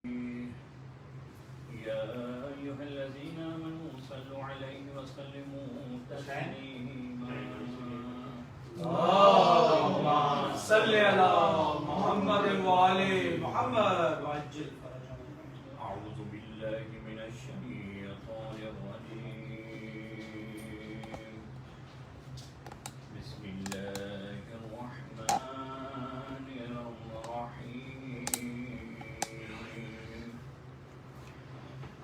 يا أيها الذين آمنوا صلوا عليه وسلموا تسليما اللهم صل على محمد وآل محمد وعجل فرجهم. أعوذ بالله من الشيطان الرجيم. بسم الله الرحمن الرحيم.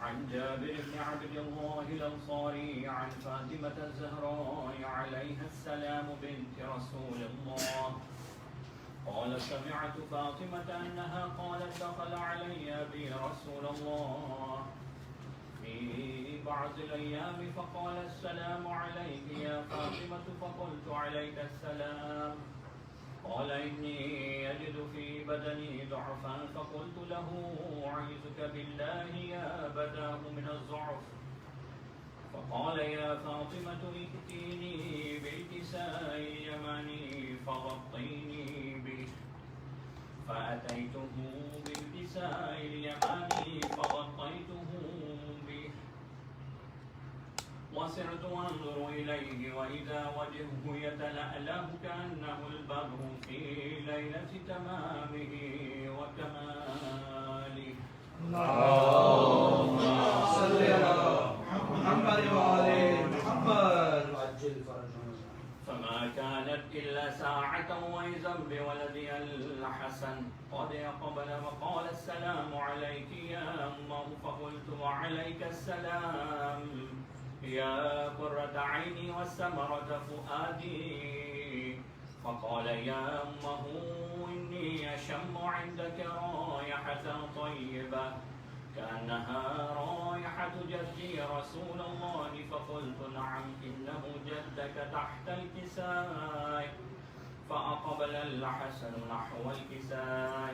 عن جابر بن عبد الله الأنصاري عن فاطمة الزهراء عليها السلام بنت رسول الله قال سمعت فاطمة أنها قالت دخل علي أبي رسول الله في بعض الأيام فقال السلام عليك يا فاطمة فقلت عليك السلام قال إني أجد في بدني ضعفا فقلت له أعيذك بالله يا أبتاه من الضعف فقال يا فاطمة ائتيني بالكساء اليماني فغطيني به فأتيته بالكساء اليماني فغطيته به وسرت أنظر إليه وإذا وجهه يتلألأ كأنه البدر في ليلة تمامه وكماله. اللهم صل على محمد وآل محمد وعجل فرجهم. فما كانت إلا ساعة وإذا بولدي الحسن قد أقبل وقال السلام عليك يا أمه فقلت وعليك السلام يا قرة عيني والثمرة فؤادي فقال يا أمه إني أشم عندك رائحة طيبة كأنها رائحة جدي رسول الله فقلت نعم إنه جدك تحت الكساء فأقبل الحسن نحو الكساء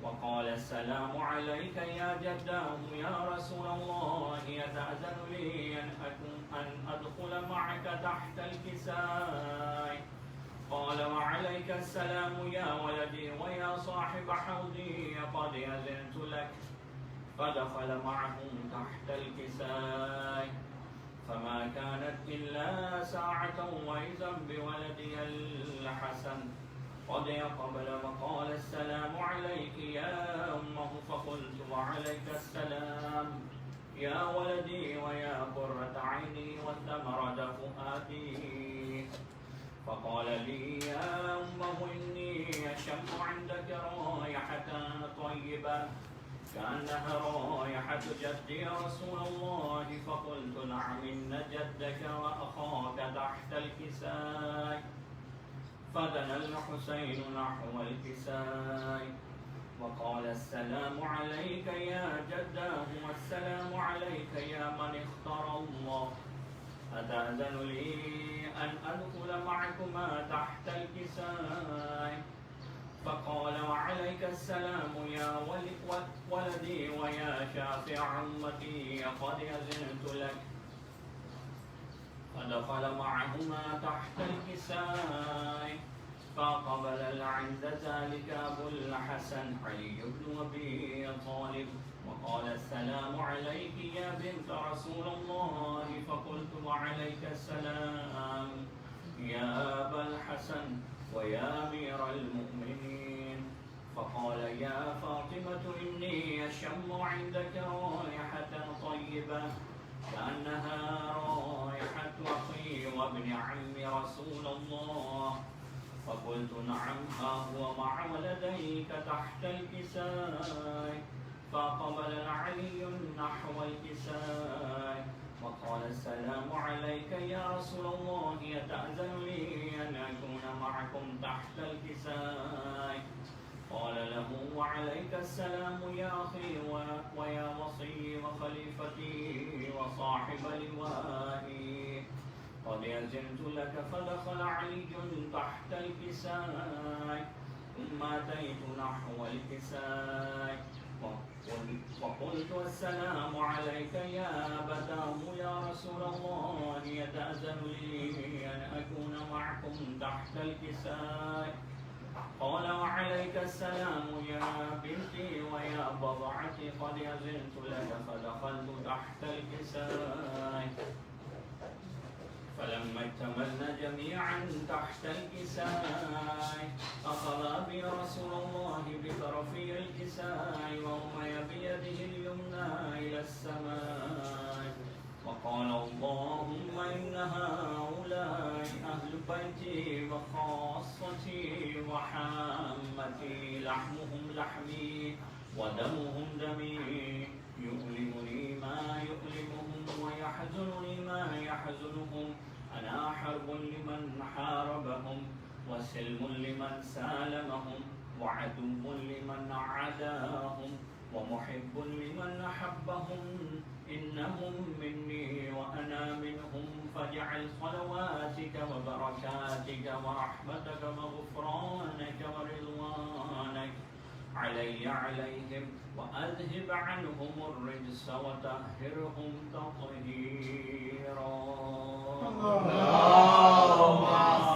وقال السلام عليك يا جداه يا رسول الله يتأذن لي أن أدخل معك تحت الكساء قال وعليك السلام يا ولدي ويا صاحب حوضي قد أذنت لك فدخل معهم تحت الكساء فما كانت إلا ساعة وإذا بولدي الحسن قد أقبل وقال السلام عليك يا أمه فقلت وعليك السلام يا ولدي ويا قرة عيني والثمرة فؤادي فقال لي يا أمه إني أشم عندك رائحة طيبة كأنها رائحة جدي رسول الله فقلت نعم إن جدك وأخاك تحت الكساء فدنا الحسين نحو الكساء وقال السلام عليك يا جداه والسلام عليك يا من اختار الله أتأذن لي أن أدخل معكما تحت الكساء فقال وعليك السلام يا ولدي ويا شافع أمتي قد أذنت لك فدخل معهما تحت الكساء فقبل عند ذلك أبو الحسن علي بن أبي طالب وقال السلام عليك يا بنت رسول الله فقلت وعليك السلام يا أبا الحسن ويا أمير المؤمنين فقال يا فاطمة إني أشم عندك رائحة طيبة كأنها رائحة أخي وابن عم رسول الله فقلت نعم ها هو مع ولديك تحت الكساء فقبل علي نحو الكساء وقال السلام عليك يا رسول الله يتأذن لي أن أكون معكم تحت الكساء قال له وعليك السلام يا أخي ويا وصي وخليفتي وصاحب لوائي قد أذنت لك فدخل علي تحت الكساء ثم أتيت نحو الكساء وقلت السلام عليك يا أبتاه يا رسول الله يتأذن لي أن أكون معكم تحت الكساء قال وعليك السلام يا بنتي ويا بضعتي قد أذنت لك فدخلت تحت الكساء فلما اكتملنا جميعا تحت الكساء أخذ أبي رسول الله بطرفي الكساء ورمي بيده اليمنى إلى السماء وقال اللهم إن هؤلاء أهل بيتي وخاصتي وحامتي لحمهم لحمي ودمهم دمي يؤلمني ما يؤلمهم ويحزنني ما يحزنهم أنا حرب لمن حاربهم وسلم لمن سالمهم وعدو لمن عداهم ومحب لمن أحبهم إنهم مني وأنا منهم فاجعل صلواتك وبركاتك ورحمتك وغفرانك ورضوانك علي عليهم وأذهب عنهم الرجس وطهرهم تطهيرا. اللهم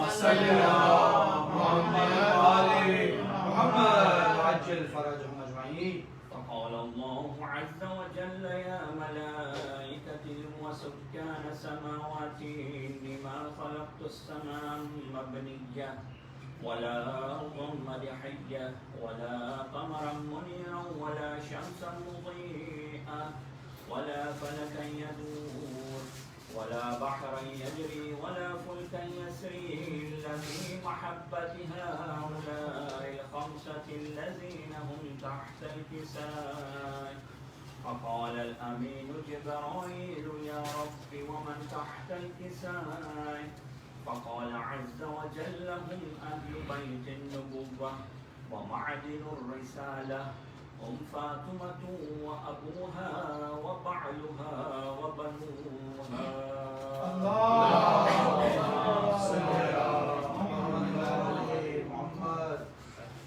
صل على محمد وآل محمد وعجل فرجهم أجمعين. فقال الله عز وجل يا ملائكتي وسكان سماواتي إني ما خلقت السماء مبنية ولا أرضا مدحية ولا قمرا منيرا ولا شمسا مضيئة ولا فلكا يدور ولا بحرا يجري ولا فلكا يسري إلا في محبة هؤلاء الخمسة الذين هم تحت الكساء. فقال الأمين جبرائيل يا رب ومن تحت الكساء؟ فقال عز وجل هم أهل بيت النبوة ومعدن الرسالة هم فاطمة وأبوها وبعلها وبنوها. اللهم صل على محمد.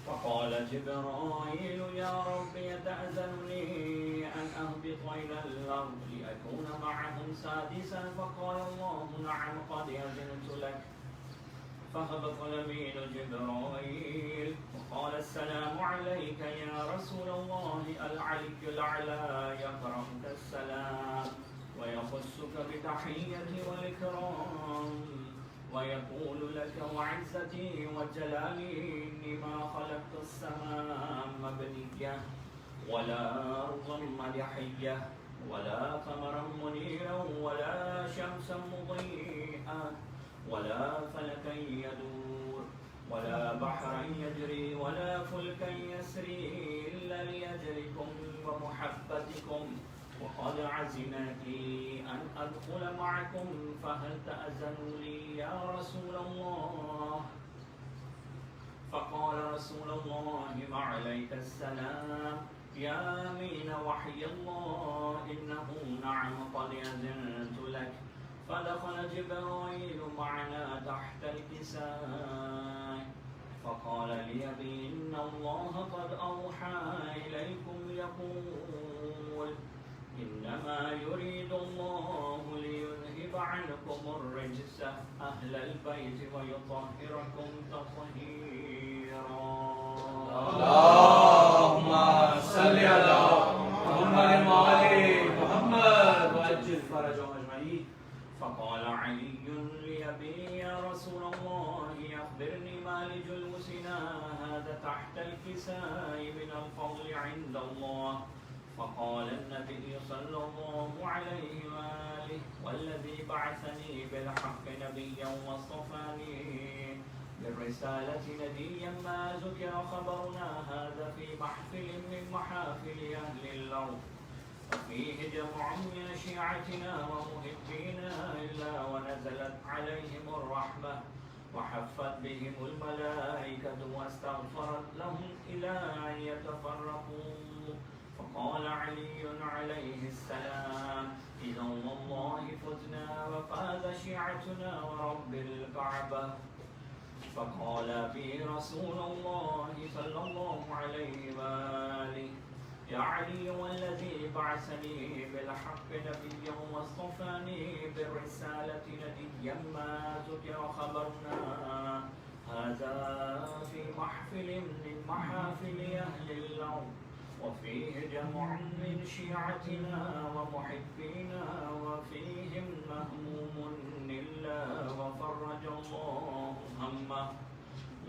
فقال جبرائيل يا رب يتأذنني أن أهبط إلى الأرض لأكون معهم سادسا. فقال الله نعم قد أذنت لك. فهبط الأمين جبرائيل وقال السلام عليك يا رسول الله العلي الأعلى يقرأك السلام ويخصك بتحية والإكرام ويقول لك وعزتي وجلالي إني ما خلقت السماء مبنية ولا أرضا مدحية ولا قمرا منيرا ولا شمسا مضيئة ولا فلكا يدور ولا بحرا يجري ولا فلكا يسري إلا لأجلكم ومحبتكم وقد عزمت لي أن أدخل معكم فهل تأذنوا لي يا رسول الله؟ فقال رسول الله وعليك السلام يا أمين وحي الله إنه نعم قد أذنت لك. فدخل جبرائيل معنا تحت الكساء فقال لي أبي إن الله قد أوحى إليكم يقول إنما يريد الله ليذهب عنكم الرجس أهل البيت ويطهركم تطهيرا. اللهم صل على محمد وآل محمد وعجل فرجهم أجمعين. فقال علي لأبي يا رسول الله أخبرني ما لجلوسنا هذا تحت الكساء من الفضل عند الله. فقال النبي صلى الله عليه وآله والذي بعثني بالحق نبيا واصطفاني بالرسالة نبيا ما ذكر خبرنا هذا في محفل من محافل أهل الأرض وفيه جمع من شيعتنا ومحبينا إلا ونزلت عليهم الرحمة وحفت بهم الملائكة واستغفرت لهم إلى أن يتفرقوا. فقال علي عليه السلام إذا والله فزنا وفاز شيعتنا ورب الكعبة. فقال بي رسول الله صلى الله عليه وآله يا علي والذي بعثني بالحق نبيا واصطفاني بالرسالة نبيا ما ذكر خبرنا هذا في محفل من محافل أهل الأرض وفيه جمع من شيعتنا ومحبينا وفيهم مهموم إلا وفرج الله همه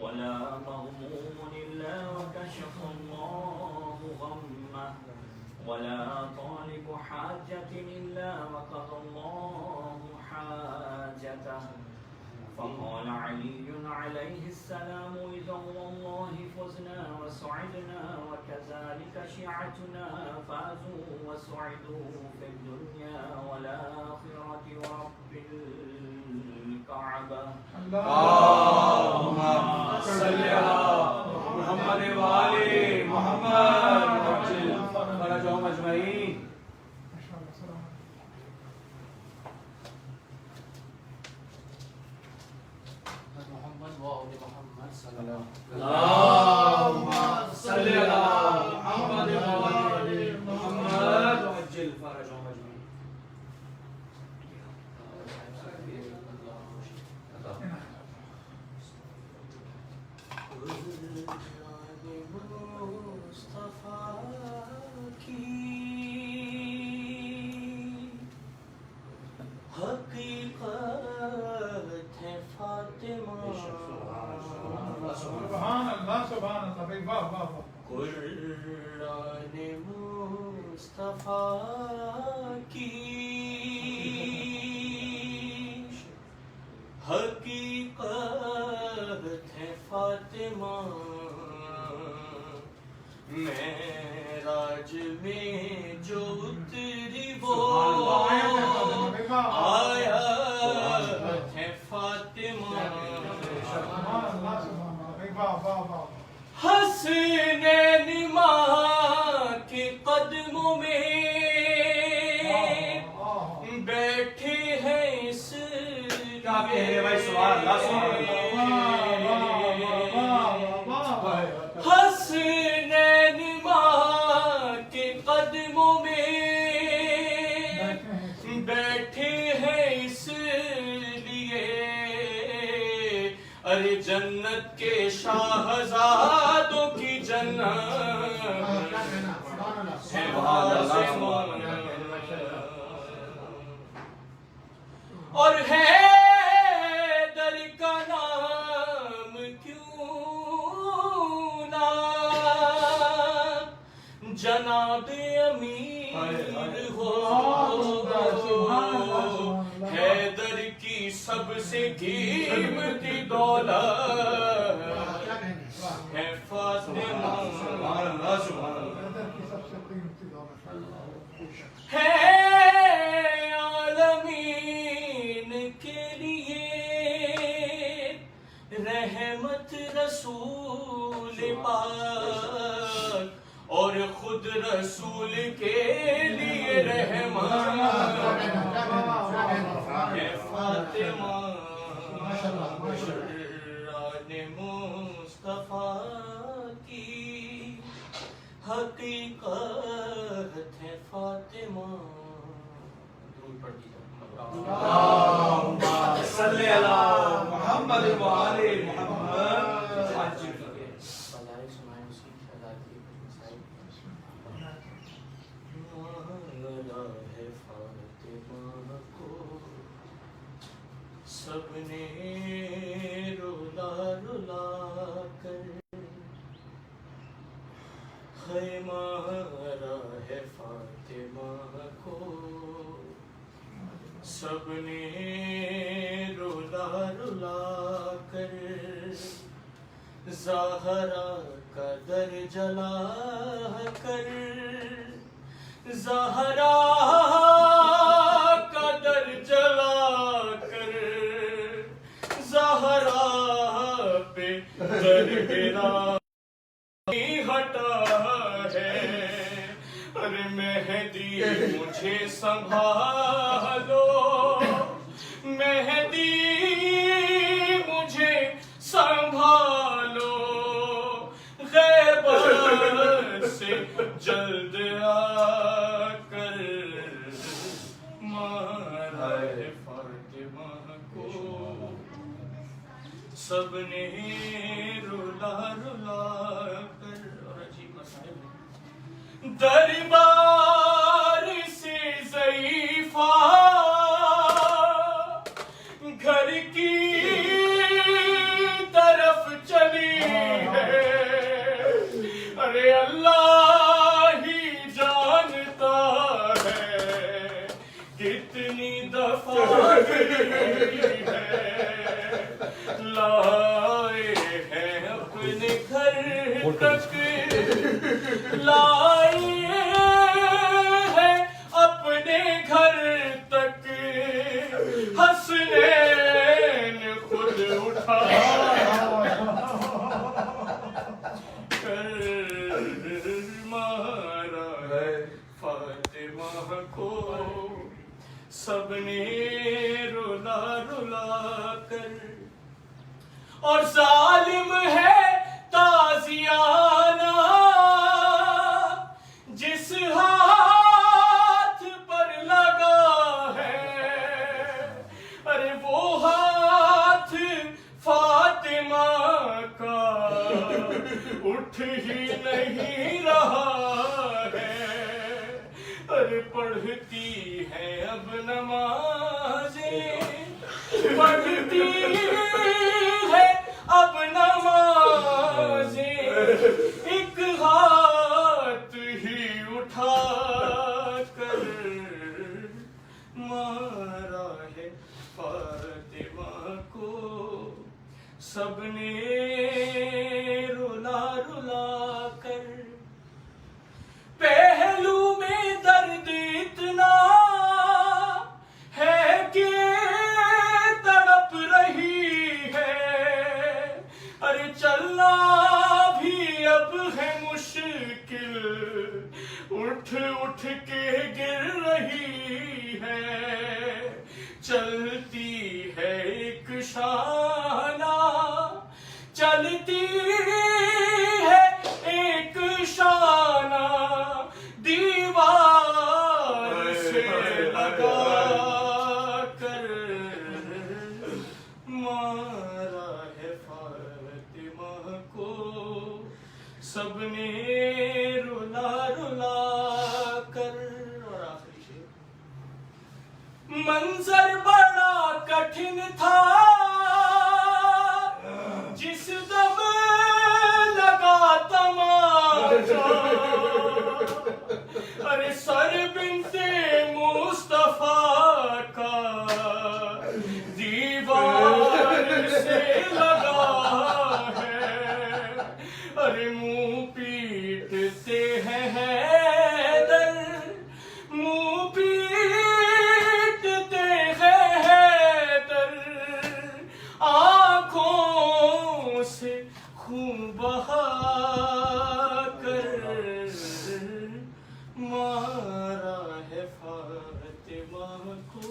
ولا مغموم إلا وكشف الله غمه ولا طالب حاجة إلا وقضى الله حاجته. فقال علي عليه السلام إذا والله فزنا وسعدنا وكذلك شيعتنا فازوا وسعدوا في الدنيا والآخرة ورب الكعبة. اللهم صل على محمد وآل محمد وعجل فرجهم أجمعين. اللهم صل على محمد وآل محمد وعجل فرجهم أجمعين. سبحان اللہ سبحان اللہ بھائی واہ واہ واہ. قرآن مصطفیٰ کی حقیقت ہے فاطمہ معراج میں جو اتری وہ آیت ہے فاطمہ. حسنین ماں کے قدموں میں بیٹھے ہیں اس حسنین ماں کے قدموں میں بیٹھے ہیں اس لیے ارے جنت کے شاہزادوں کی جنت ہے اور حیدر کا نام کیوں نہ جناب امیر ہو. حیدر کی سب سے قیمتی دولت ہے فاطمہ. ہے عالمین کے لیے رحمت رسول پاک اور خود رسول کے لیے رحمت ہے فاطمہ. قرآن مصطفیٰ کی حقیقت ہے فاطمہ. درود پڑھتی جاؤ. اللهم صل على محمد وآل محمد وعجل سب نے رولا رولا کر مارا ہے فاطمہ کو. سب نے رولا رولا کر زہرا کا در جلا کر زہرا کا در جلا کر زہرا پہ در گرا ہٹا ہے. ارے مہدی مجھے سنبھالو مہدی مجھے سنبھالو غیبت سے جلد آ کر مارا ہے فاطمہ کو. سب نے رولا رولا کر. اور عجیب مسائل ہے. دربار سے ضعیفہ گھر کی طرف چلی ہے. ارے اللہ ہی جانتا ہے کتنی دفعہ گئی ہے. لائے ہیں اپنے گھر تک, لائے ہیں اپنے گھر تک, حسنین خود اٹھا کر مارا فاطمہ کو. سب نے رولا رولا کر. اور ظالم ہے تازیانہ جس ہاتھ پر لگا ہے. ارے وہ ہاتھ فاطمہ کا اٹھ ہی نہیں رہا ہے. ارے پڑھتی ہے اب نمازیں, پڑھتی ہے اب نمازیں, ایک ہاتھ ہی اٹھا کر مارا ہے فاطمہ کو. سب نے رولا رولا کر. پہلو میں درد اتنا ہے کہ تڑپ رہی ہے. ارے چلنا بھی اب ہے مشکل, اٹھ اٹھ کے گر رہی ہے. چلتی ہے ایک شانہ, چلتی ہے ایک شانہ, دیوار سے لگا کر مارا ہے فاطمہ کو. سب نے رولا رولا کر. اور آخری شعر. منظر بڑا کٹھن تھا جس دم لگا تماشا. ارے سر بنت مصطفیٰ کا دیوار سے لگا ہے. ارے منہ پیٹتے ہیں حیدر, منہ پیٹتے ہیں حیدر, آنکھوں سے خون بہا کر مارا ہے فاطمہ کو.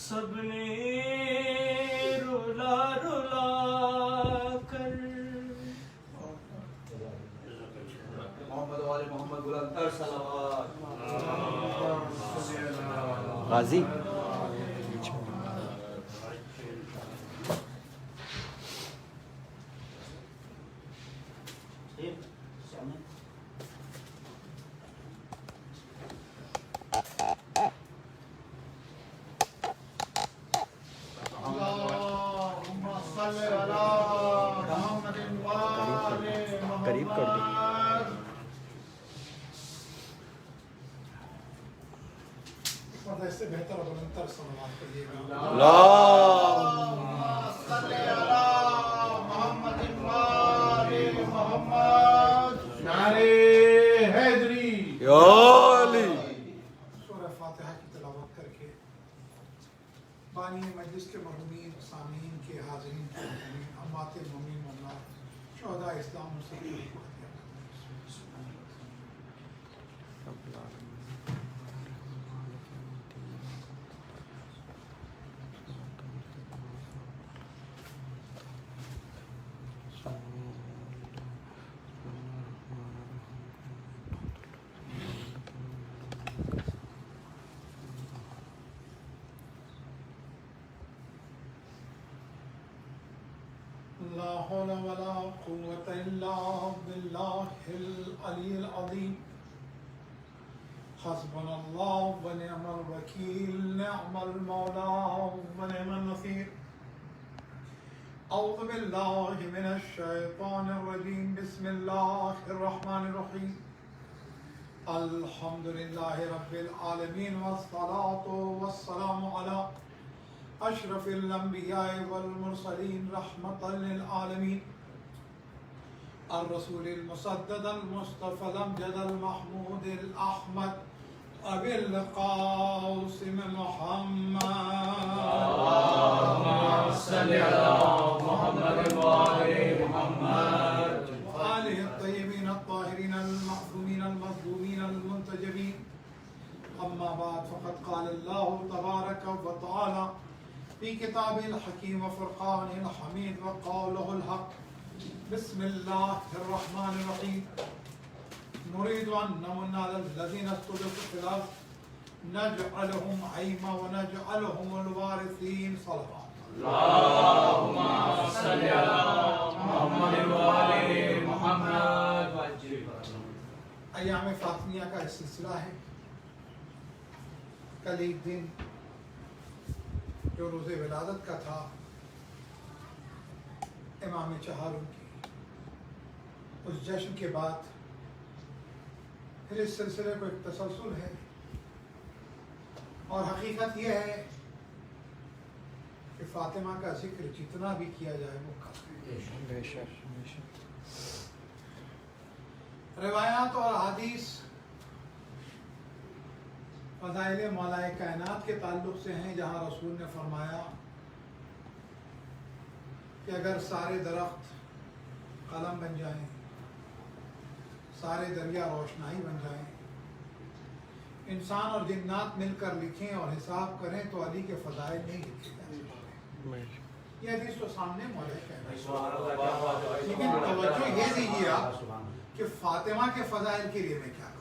سب نے رولا رولا کر. محمد والے محمد بلند تر صلوات. غازی قریب کر دو. اس سے بہتر اور بلندتر صلوات پڑھیے گا. اللہم صلی علی محمد وآل محمد. نعرہ حیدری. یا علی. سورہ فاتحہ کی تلاوت کر کے بانی مجلس کے مرحومین, سامعین کے, حاضرین کے مرحومین, اموات مومنین واللہ, شہداء اسلام مسلمین کو قوة إلا بالله العلي العظيم حسبنا الله ونعم الوكيل نعم المولى ونعم النصير أعوذ بالله من الشيطان الرجيم بسم الله الرحمن الرحيم الحمد لله رب العالمين والصلاة والسلام على أشرف الأنبياء والمرسلين رحمة للعالمين الرسول المسدد المصطفى الأمجد المحمود الأحمد أبي القاسم محمد اللهم صل على محمد وآل محمد وآله الطيبين الطاهرين المعصومين المظلومين المنتجبين أما بعد فقد قال الله تبارك وتعالى في كتابه الحكيم وفرقانه الحميد وقوله الحق بسم الله الرحمن الرحيم نريد أن نمن على الذين استضعفوا في الأرض نجعلهم أئمة ونجعلهم الوارثين صلوات اللهم صل على محمد وآل محمد ایام فاطمیہ کا سلسلہ ہے. کل ایک دن جو روز ولادت کا تھا امام چہارم کی، اس جشن کے بعد پھر اس سلسلے کو ایک تسلسل ہے، اور حقیقت یہ ہے کہ فاطمہ کا ذکر جتنا بھی کیا جائے وہ کم ہے. روایات اور حدیث فضائل مولا کائنات کے تعلق سے ہیں، جہاں رسول نے فرمایا کہ اگر سارے درخت قلم بن جائیں، سارے دریا روشنائی بن جائیں، انسان اور جنات مل کر لکھیں اور حساب کریں تو علی کے فضائل نہیں لکھے جا سکتے. یہ حدیث تو سامنے مولا کائنات، لیکن توجہ یہ دیجیے آپ کہ فاطمہ کے فضائل کے لیے میں کیا کہوں.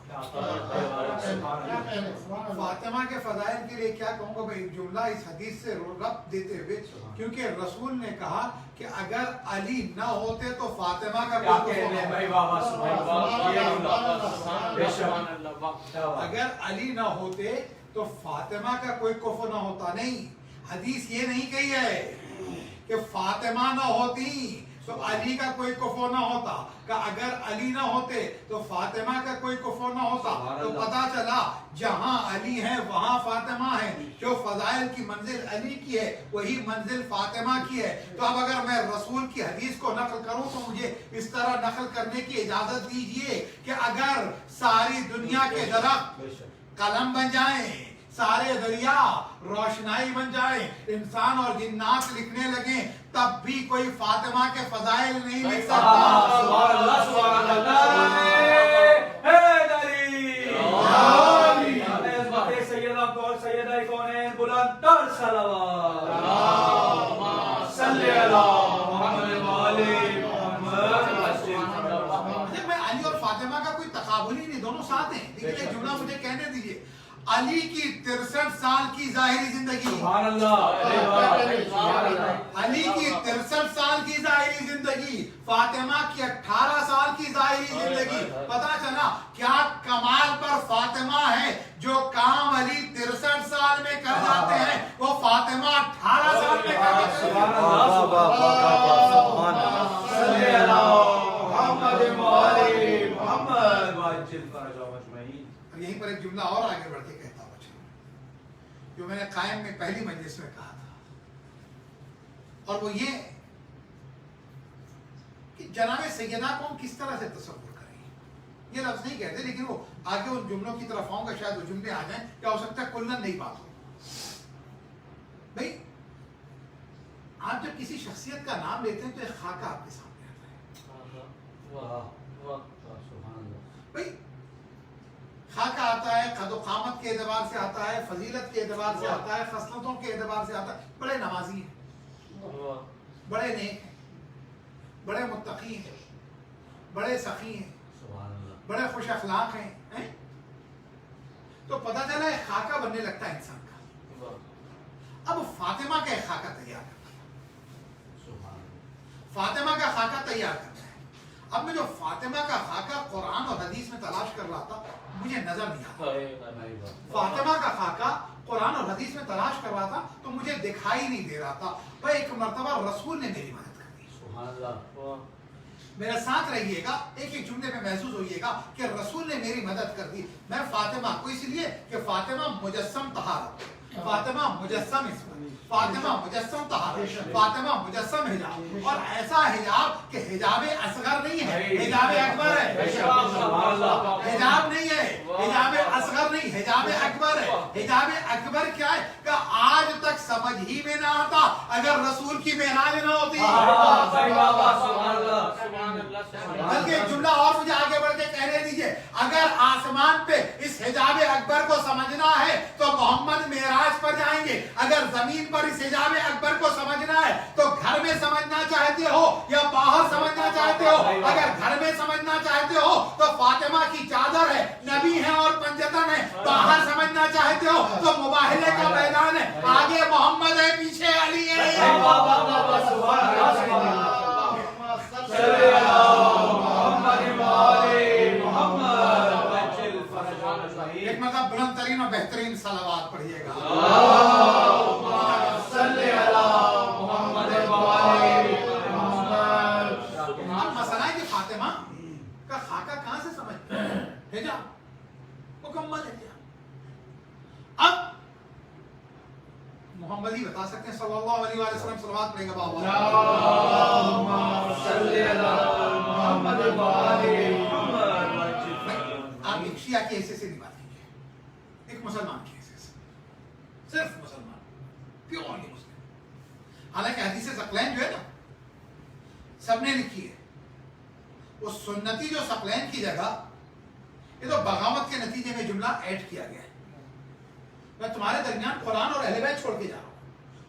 فاطمہ کے فضائل کے لیے کیا کہوں گا؟ بھائی ایک جملہ اس حدیث سے ربط دیتے ہوئے، کیونکہ رسول نے کہا کہ اگر علی نہ ہوتے تو فاطمہ کا کوئی اگر علی نہ ہوتے تو فاطمہ کا کوئی کفر نہ ہوتا. نہیں، حدیث یہ نہیں کہی ہے کہ فاطمہ نہ ہوتی تو علی کا کوئی کفر نہ ہوتا، کہ اگر علی نہ ہوتے تو فاطمہ کا کوئی کفر نہ ہوتا. تو پتا چلا جہاں علی ہے وہاں فاطمہ ہے. جو فضائل کی منزل علی کی ہے وہی منزل فاطمہ کی ہے. تو اب اگر میں رسول کی حدیث کو نقل کروں تو مجھے اس طرح نقل کرنے کی اجازت دیجئے کہ اگر ساری دنیا کے درخت قلم بن جائیں، سارے دریا روشنائی بن جائیں، انسان اور جنات لکھنے لگیں، تب بھی کوئی فاطمہ کے فضائل نہیں لکھ سکتا. سبحان اللہ سبحان اللہ. سیدہ کون سیدہ کونین بلند تر صلوات. اللہم صلی علی محمد وآل محمد. میں علی اور فاطمہ کا کوئی تقابل ہی نہیں، دونوں ساتھ ہیں. لیکن ایک جملہ مجھے کہنے دیجیے، علی کی 63 سال کی ظاہری زندگی، سبحان اللہ، علی کی 63 سال کی ظاہری زندگی، فاطمہ کی 18 سال کی ظاہری زندگی. پتا چلا کیا کمال پر فاطمہ ہے. جو کام علی 63 سال میں کر جاتے ہیں وہ فاطمہ 18 سال میں کر جاتے ہیں. صلی اللہ محمد وآل محمد واجل فرجہ مجمعین. یہیں پر ایک جملہ اور آگے بڑھ کے کہتا ہوں جو میں نے قائم میں پہلی مجلس میں کہا تھا، اور وہ یہ کہ جناب سیدہ کو ہم کس طرح سے تصور کریں. یہ لفظ نہیں کہتے، لیکن وہ آگے ان جملوں کی طرف آؤں گا، شاید وہ جملے آ جائیں. کیا ہو سکتا ہے کلن نہیں بات ہو. بھائی آپ جب کسی شخصیت کا نام لیتے ہیں تو ایک خاکہ آپ کے سامنے آتا ہے. بھائی خاکہ آتا ہے، قد و قامت کے اعتبار سے آتا ہے، فضیلت کے اعتبار سے آتا ہے، خصلتوں کے اعتبار سے آتا ہے. بڑے نمازی ہیں، بڑے نیک ہیں، بڑے متقی ہیں، بڑے سخی ہیں، بڑے خوش اخلاق ہیں. تو پتہ چلا ایک خاکہ بننے لگتا ہے انسان کا. اب فاطمہ کا ایک خاکہ تیار کرنا ہے، فاطمہ کا خاکہ تیار کرنا ہے. اب میں جو فاطمہ کا خاکہ قرآن اور حدیث میں تلاش کر رہا تھا مجھے نظر نہیں آتا. فاطمہ کا خاکہ قرآن اور حدیث میں تلاش کر رہا تھا تو مجھے دکھائی نہیں دے رہا تھا. بھائی ایک مرتبہ رسول نے میری مدد کر دی. سبحان اللہ. میرے ساتھ رہیے گا, ایک ایک جملے میں محسوس ہوئیے گا کہ رسول نے میری مدد کر دی. میں فاطمہ کو اس لیے کہ فاطمہ مجسم طہارت, فاطمہ مجسم اسم, فاطمہ مجسم طہارت, فاطمہ مجسم حجاب, اور ایسا حجاب کہ حجاب اصغر نہیں ہے, حجاب اکبر ہے. حجاب نہیں ہے, حجاب اصغر نہیں, حجاب اکبر ہے. حجاب اکبر کیا ہے کہ آج تک سمجھ ہی میں نہ آتا اگر رسول کی معراج نہ ہوتی. بلکہ ایک جملہ اور مجھے آگے بڑھ کے کہنے دیجئے, اگر آسمان پہ اس حجاب اکبر کو سمجھنا ہے تو محمد معراج پر جائیں گے. اگر زمین پر اس حجاب اکبر کو سمجھنا ہے تو گھر میں سمجھنا چاہتے ہو یا باہر سمجھنا چاہتے ہو. اگر گھر میں سمجھنا چاہتے ہو تو فاطمہ کی چادر ہے, نبی ہے اور پنجتن ہے. باہر سمجھنا چاہتے ہو تو مباہلے کا میدان ہے, آگے محمد ہے پیچھے علی ہے. ایک مطلب بلند ترین اور بہترین صلوات پڑھیے گا. مسئلہ ہے کہ فاطمہ کا خاکہ کہاں سے سمجھتے ہیں؟ حجاب مکمل ہے. اب محمد ہی بتا سکتے ہیں صلی اللہ علیہ وسلم. صلوات پڑھے گا آپ ایک شیعہ کی حیثیت سے نہیں بات کیجیے, ایک مسلمان کی حیثیت سے, صرف مسلمان, پیورلی مسلم. حالانکہ حدیث ثقلین جو ہے نا سب نے لکھی ہے, وہ سنتی جو ثقلین کی جگہ یہ تو بغاوت کے نتیجے میں جملہ ایڈ کیا گیا ہے. میں تمہارے درمیان قرآن اور اہل بیت چھوڑ کے جا رہا ہوں.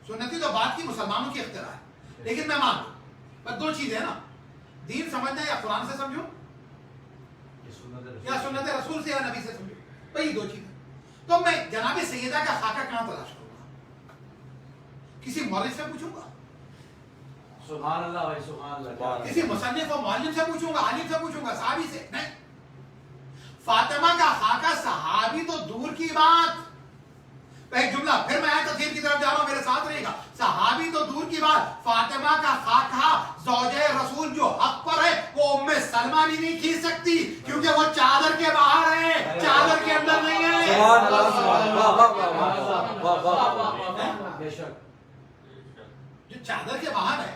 سنتی تو بات کی مسلمانوں کی اختراع ہے, لیکن میں مان لوں بس دو چیزیں نا, دین سمجھنا یا قرآن سے سمجھو یا سنت رسول سے یا نبی سے سمجھو, وہی دو چیزیں. تو میں جناب سیدہ کا خاکہ کہاں تلاش کروں گا؟ کسی مولوی سے پوچھوں گا, سبحان اللہ بھائی, سبحان اللہ. کسی مصنف و معلم سے پوچھوں گا, عالم سے پوچھوں گا, صحابی سے نہیں. فاطمہ کا خاکہ صحابی تو دور کی بات. ایک جملہ پھر میں آیت تفسیر کی طرف جا رہا ہوں, میرے ساتھ رہے گا. صحابی تو دور کی بات, فاطمہ کا خاکہ زوجہ رسول جو حق پر ہے وہ ام سلمہ بھی نہیں کھینچ سکتی, کیونکہ وہ چادر کے باہر ہے, چادر کے اندر نہیں ہے. جو چادر کے باہر ہے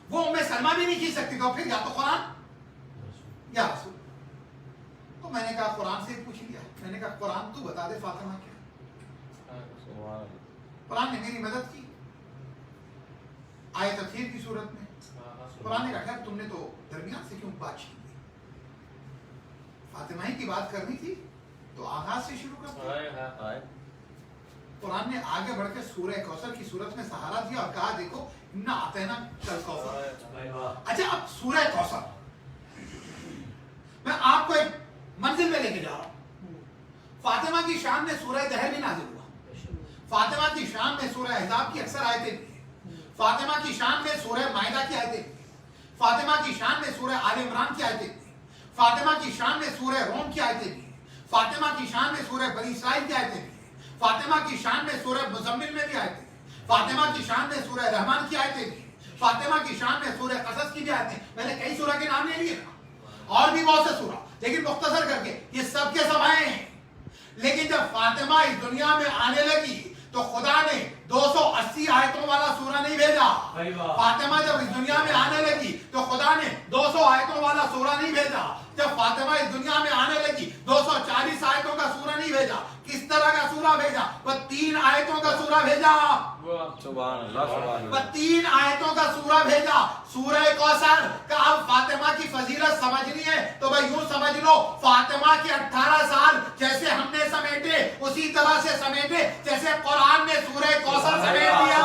وہ ام سلمہ بھی نہیں کھینچ سکتی. تو پھر یا تو قرآن یا رسول. تو میں نے کہا قرآن سے پوچھ لیا, میں نے کہا قرآن تو بتا دے فاطمہ کیا. قرآن نے میری مدد کی آیت تطہیر کی صورت میں. قرآن نے کہا تم نے تو درمیان سے کیوں بات چھین دی, فاطمہ ہی کی بات کرنی تھی تو آغاز سے شروع کرتے. قرآن نے آگے بڑھ کے سورہ کوثر کی صورت میں سہارا دیا اور کہا دیکھو انا اعطینا کل کوثر. اچھا اب سورہ کوثر میں آپ کو ایک منزل میں لے کے جا رہا ہوں. فاطمہ کی شان میں سورہ دہر بھی نازل ہوا, فاطمہ کی شان میں سورہ احزاب کی اکثر آیتیں بھی ہیں, فاطمہ کی شان میں سورہ مائدہ کی آیتیں بھی ہیں, فاطمہ کی شان میں سورہ آل عمران کی آیتیں بھی ہیں, فاطمہ کی شان میں سورہ روم کی آیتیں بھی ہیں, فاطمہ کی شان میں سورہ بنی اسرائیل کی آیتیں بھی ہیں, فاطمہ کی شان میں سورہ مزمل میں بھی آیتیں ہیں, فاطمہ کی شان میں سورہ رحمان کی آیتیں بھی ہیں, فاطمہ کی شان میں سورہ قصص کی بھی آیتیں. میں نے کئی سورہ کے نام لے لیے اور بھی بہت سے سورہ, لیکن مختصر کر کے یہ سب کے سب آئے ہیں. لیکن جب فاطمہ اس دنیا میں آنے لگی تو خدا نے 280 آیتوں والا سورہ نہیں بھیجا. فاطمہ جب اس دنیا میں آنے لگی تو خدا نے 200 آیتوں والا سورہ نہیں بھیجا. جب فاطمہ اس دنیا میں آنے لگی 240 آیتوں کا سورہ نہیں بھیجا. کس طرح کا سورہ بھیجا؟ وہ 3 آیتوں کا سورہ بھیجا. سبحان اللہ. وہ 3 آیتوں کا سورہ بھیجا. سورہ کوثر کا اب فاطمہ کی فضیلت سمجھنی ہے تو بھائی یوں سمجھ لو, فاطمہ کے 18 سال جیسے ہم نے سمیٹے اسی طرح سے سمیٹے جیسے قرآن نے سورہ کوثر سمیٹ دیا.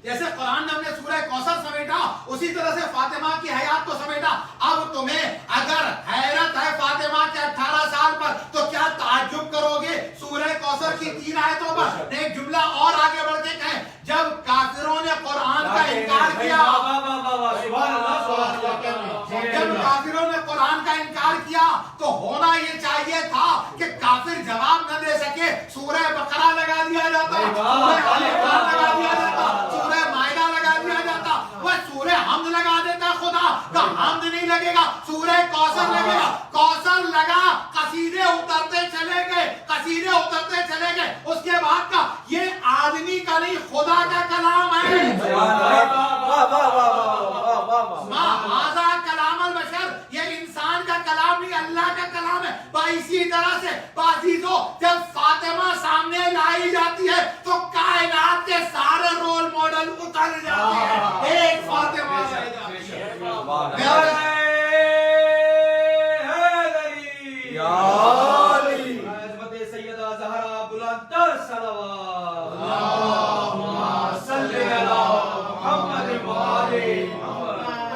جیسے قرآن نے ہم نے سورہ کوثر سمیٹا اسی طرح سے فاطمہ کی حیات کو سمیٹا. اب تمہیں اگر حیرت ہے فاطمہ کے 18 سال پر تو کیا تعجب کرو گے سورہ کوثر کی 3 آیتوں پر. ایک جملہ اور آگے بڑھ کے کہیں, جب کافروں نے قرآن کا انکار انکار کیا تو ہونا یہ چاہیے تھا کہ کافر جواب نہ دے سکے سورہ بقرہ لگا دیا جاتا، سورہ آل عمران لگا دیا جاتا، سورہ مائدہ لگا دیا جاتا، وہ سورہ حمد لگا دیتا خدا کا حمد نہیں لگے گا، سورہ کوثر لگے گا، کوثر لگا، قصیدے اترتے چلے گئے، قصیدے اترتے چلے گئے، اس کے بعد کا یہ آدمی کا نہیں خدا کا کلام ہے، ماذا کلام البشر، یہ انسان کا کلام نہیں اللہ کا کلام ہے۔ اسی طرح سے عزیزو جب فاطمہ سامنے لائی جاتی ہے تو کائنات کے سارے رول ماڈل اتر جاتے ہیں، ایک فاطمہ رہ جاتی ہے۔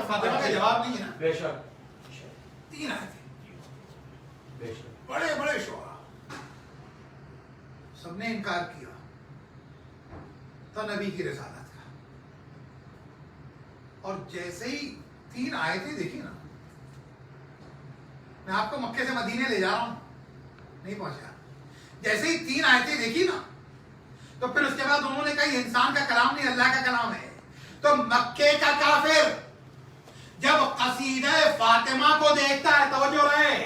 فاطمہ کا جواب نہیں ہے نا، بے شک، تین آئے تھے، بے شک، بڑے بڑے شعراء، سب نے انکار کیا تو نبی کی رسالت کا، اور جیسے ہی تین آیتیں دیکھی نا، میں آپ کو مکے سے مدینے لے جا رہا ہوں، نہیں پہنچا، جیسے ہی تین آیتیں دیکھی نا تو پھر اس کے بعد انہوں نے کہا یہ انسان کا کلام نہیں اللہ کا کلام ہے، تو مکے کا کافر جب قصیدہ فاطمہ کو دیکھتا ہے، توجہ رہے،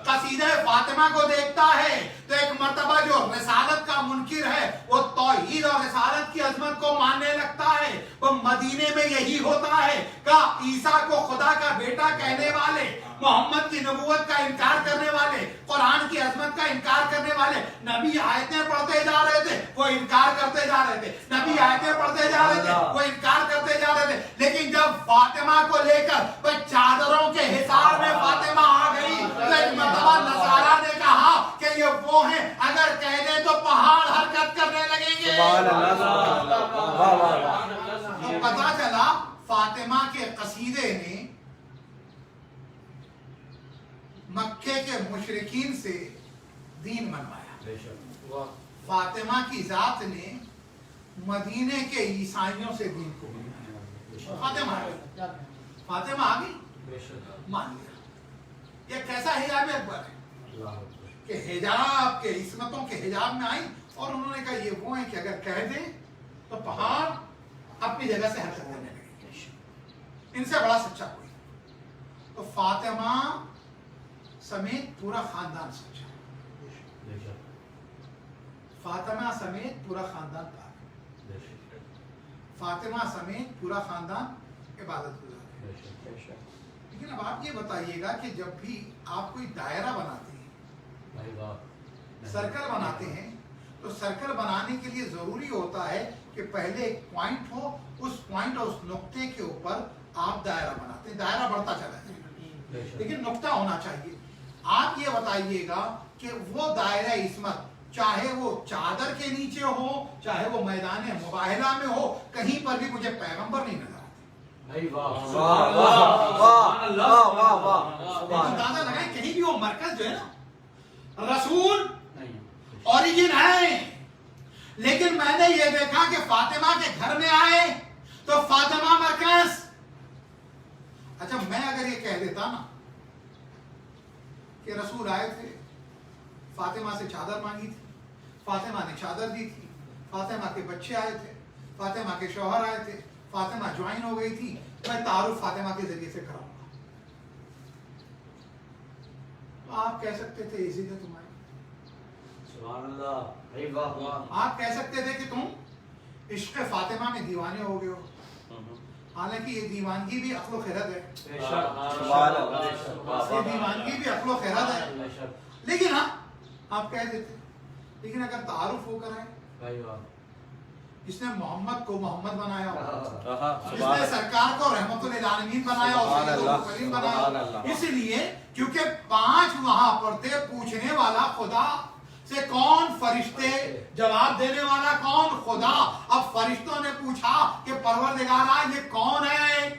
قصیدہ فاطمہ کو دیکھتا ہے تو ایک مرتبہ جو رسالت کا منکر ہے وہ توحید اور رسالت کی عظمت کو ماننے لگتا ہے۔ وہ مدینے میں یہی ہوتا ہے کہ عیسیٰ کو خدا کا بیٹا کہنے والے، محمد کی نبوت کا انکار کرنے والے، قرآن کی عظمت کا انکار کرنے والے، نبی آیتیں پڑھتے جا رہے تھے وہ انکار کرتے جا رہے تھے، نبی آیتیں پڑھتے جا رہے تھے وہ انکار کرتے جا رہے تھے، لیکن جب فاطمہ کو لے کر وہ چادروں کے حصار میں فاطمہ آ گئی تو ایک مرتبہ نصارہ نے کہا کہ یہ وہ ہیں، اگر کہہ دیں تو پہاڑ حرکت کرنے لگیں گے۔ تو پتا چلا فاطمہ کے قصیدے نے مکے کے مشرکین سے دین منوایا، فاطمہ کی ذات نے مدینے کے عیسائیوں سے دین کو منوایا۔ فاطمہ آ گئی، مان لیا۔ یہ کیسا حجاب اکبر ہے کہ حجاب کے عصمتوں کے حجاب میں آئی اور انہوں نے کہا یہ وہ ہیں کہ اگر کہہ دیں تو پہاڑ اپنی جگہ سے حرکت کرنے لگے گی، ان سے بڑا سچا کوئی۔ تو فاطمہ سمیت پورا خاندان سچا، فاطمہ سمیت پورا خاندان پاک، فاطمہ سمیت پورا خاندان عبادت گزار ہے۔ لیکن اب آپ یہ بتائیے گا کہ جب بھی آپ کوئی دائرہ بناتے ہیں، سرکل بناتے ہیں، تو سرکل بنانے کے لیے ضروری ہوتا ہے کہ پہلے ایک پوائنٹ ہو، اس پوائنٹ اور اس نقطے کے اوپر آپ دائرہ بناتے ہیں، دائرہ بڑھتا چلا جائے گا، لیکن نقطہ ہونا چاہیے۔ آپ یہ بتائیے گا کہ وہ دائرہ عصمت چاہے وہ چادر کے نیچے ہو، چاہے وہ میدان مباہلہ میں ہو، کہیں پر بھی مجھے پیغمبر نہیں نظر آتے۔ اندازہ لگائیں کہیں بھی وہ مرکز جو ہے نا، رسول اوریجن ہے، لیکن میں نے یہ دیکھا کہ فاطمہ کے گھر میں آئے تو فاطمہ مرکز۔ اچھا میں اگر یہ کہہ دیتا نا کہ رسول آئے تھے، فاطمہ سے چادر مانگی تھی، فاطمہ نے چادر دی تھی، فاطمہ کے بچے آئے تھے، فاطمہ کے شوہر آئے تھے، فاطمہ جوائن ہو گئی تھی، میں تعارف فاطمہ کے ذریعے سے کراؤں گا، تو آپ کہہ سکتے تھے اسی نے تمہاری، سبحان اللہ، آپ کہہ سکتے تھے کہ تم عشق فاطمہ میں دیوانے ہو گئے ہو، حالانکہ یہ دیوانگی بھی عقل و خرد ہے، یہ دیوانگی بھی عقل و خرد ہے، لیکن ہاں آپ کہہ دیتے۔ لیکن اگر تعارف ہو کر آئے، جس نے محمد کو محمد بنایا ہو، جس نے سرکار کو رحمت للعالمین بنایا ہو، سید المرسلین بنایا، اس لیے کیونکہ 5 وہاں پر تھے، پوچھنے والا خدا سے کون، فرشتے، جواب دینے والا کون، خدا۔ اب فرشتوں نے پوچھا کہ پروردگارا یہ کون ہے؟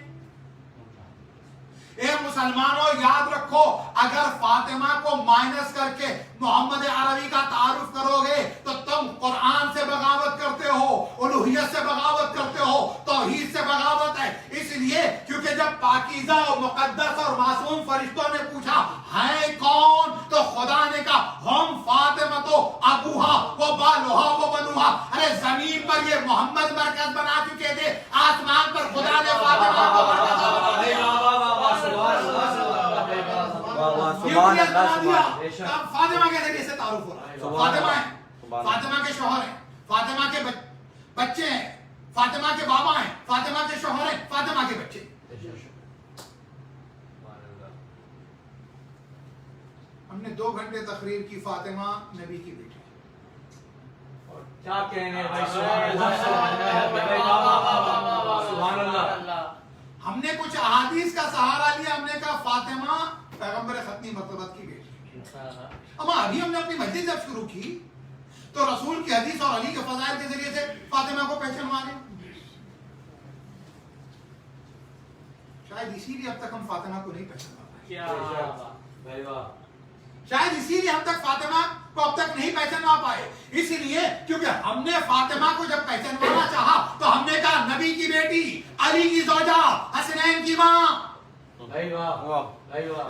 اے مسلمانوں یاد رکھو اگر فاطمہ کو مائنس کر کے محمد عربی کا تعارف کرو گے تو تم قرآن سے بغاوت کرتے ہو، الوہیت سے بغاوت کرتے ہو، توحید سے بغاوت ہے۔ اس لیے کیونکہ جب پاکیزہ اور مقدس اور معصوم فرشتوں نے پوچھا ہے کون، تو خدا نے کہا ہم فاطمہ تو ابوہا و بالوہا و بنوہا۔ ارے زمین پر یہ محمد مرکز بنا چکے تھے، آسمان پر خدا نے فاطمہ کو مرکز بنا دیا۔ فاطمہ کے ذریعے سے تعارف ہو رہا ہے، فاطمہ ہے، فاطمہ کے شوہر ہیں، فاطمہ کے بچے ہیں، فاطمہ کے بابا ہیں، فاطمہ کے شوہر ہیں، فاطمہ کے بچے۔ ہم نے 2 گھنٹے تقریر کی، فاطمہ نبی کی بیٹی، کیا کہنے بھائی، سبحان اللہ۔ ہم نے کچھ احادیث کا سہارا لیا، ہم نے کہا فاطمہ پیغمبر ختمی مرتبت کی بیٹی۔ اما ابھی ہم نے اپنی مسجد جب شروع کی تو رسول کی حدیث اور علی کے فضائل کے ذریعے سے فاطمہ کو پہچانوا لیں۔ شاید اسی لیے اب تک ہم فاطمہ کو نہیں پہچانوا پائے، شاید اسی لیے ہم تک فاطمہ کو اب تک نہیں پہچانوا پائے، اس لیے کیونکہ ہم نے فاطمہ کو جب پہچانوانا چاہا تو ہم نے کہا نبی کی بیٹی، علی کی زوجہ، حسنین کی ماں۔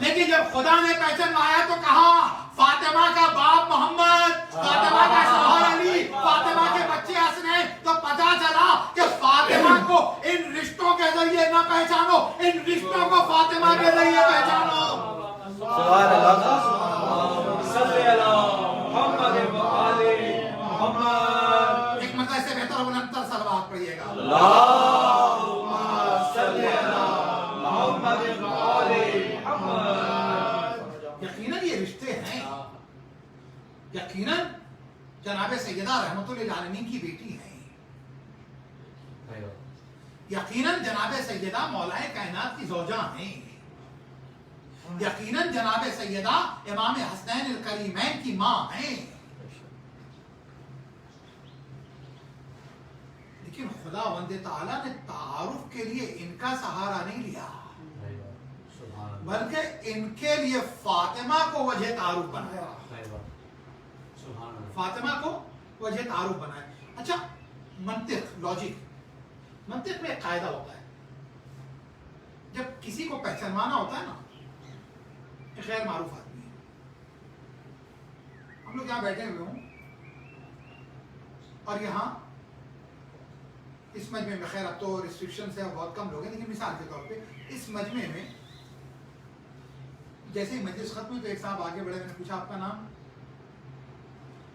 لیکن جب خدا نے پہچانوایا تو کہا فاطمہ کا باپ محمد، فاطمہ کا شوہر علی، فاطمہ کے بچے حسنین، تو پتہ چلا کہ فاطمہ کو ان رشتوں کے ذریعے نہ پہچانو، ان رشتوں کو فاطمہ کے ذریعے پہچانو۔ سبحان اللہ۔ صلی اللہ محمد و آل محمد۔ ایک مرتبہ سے بہتر اور بلندتر صلوات پڑھیے گا۔ اللہم صلی اللہ محمد و آل محمد۔ یقیناً یہ رشتے ہیں، یقیناً جناب سیدہ رحمت للعالمین کی بیٹی ہیں، یقیناً جناب سیدہ مولائے کائنات کی زوجہ ہیں، یقیناً جناب سیدہ امام حسنین الکریمین کی ماں ہیں۔ لیکن خداوند تعالیٰ نے تعارف کے لیے ان کا سہارا نہیں لیا، بلکہ ان کے لیے فاطمہ کو وجہ تعارف بنایا، فاطمہ کو وجہ تعارف بنایا۔ اچھا، منطق، لاجک، منطق میں ایک قاعدہ ہوتا ہے، جب کسی کو پہچانوانا ہوتا ہے نا، غیر معروف آدمی ہے، ہم لوگ یہاں بیٹھے ہوئے ہوں اور یہاں اس مجمع میں، خیر اب تو ریسٹرکشن سے بہت کم لوگ ہیں، لیکن مثال کے طور پہ اس مجمع میں جیسے ہی مجلس ختم ہوئی تو ایک صاحب آگے بڑھے، میں نے پوچھا آپ کا نام؟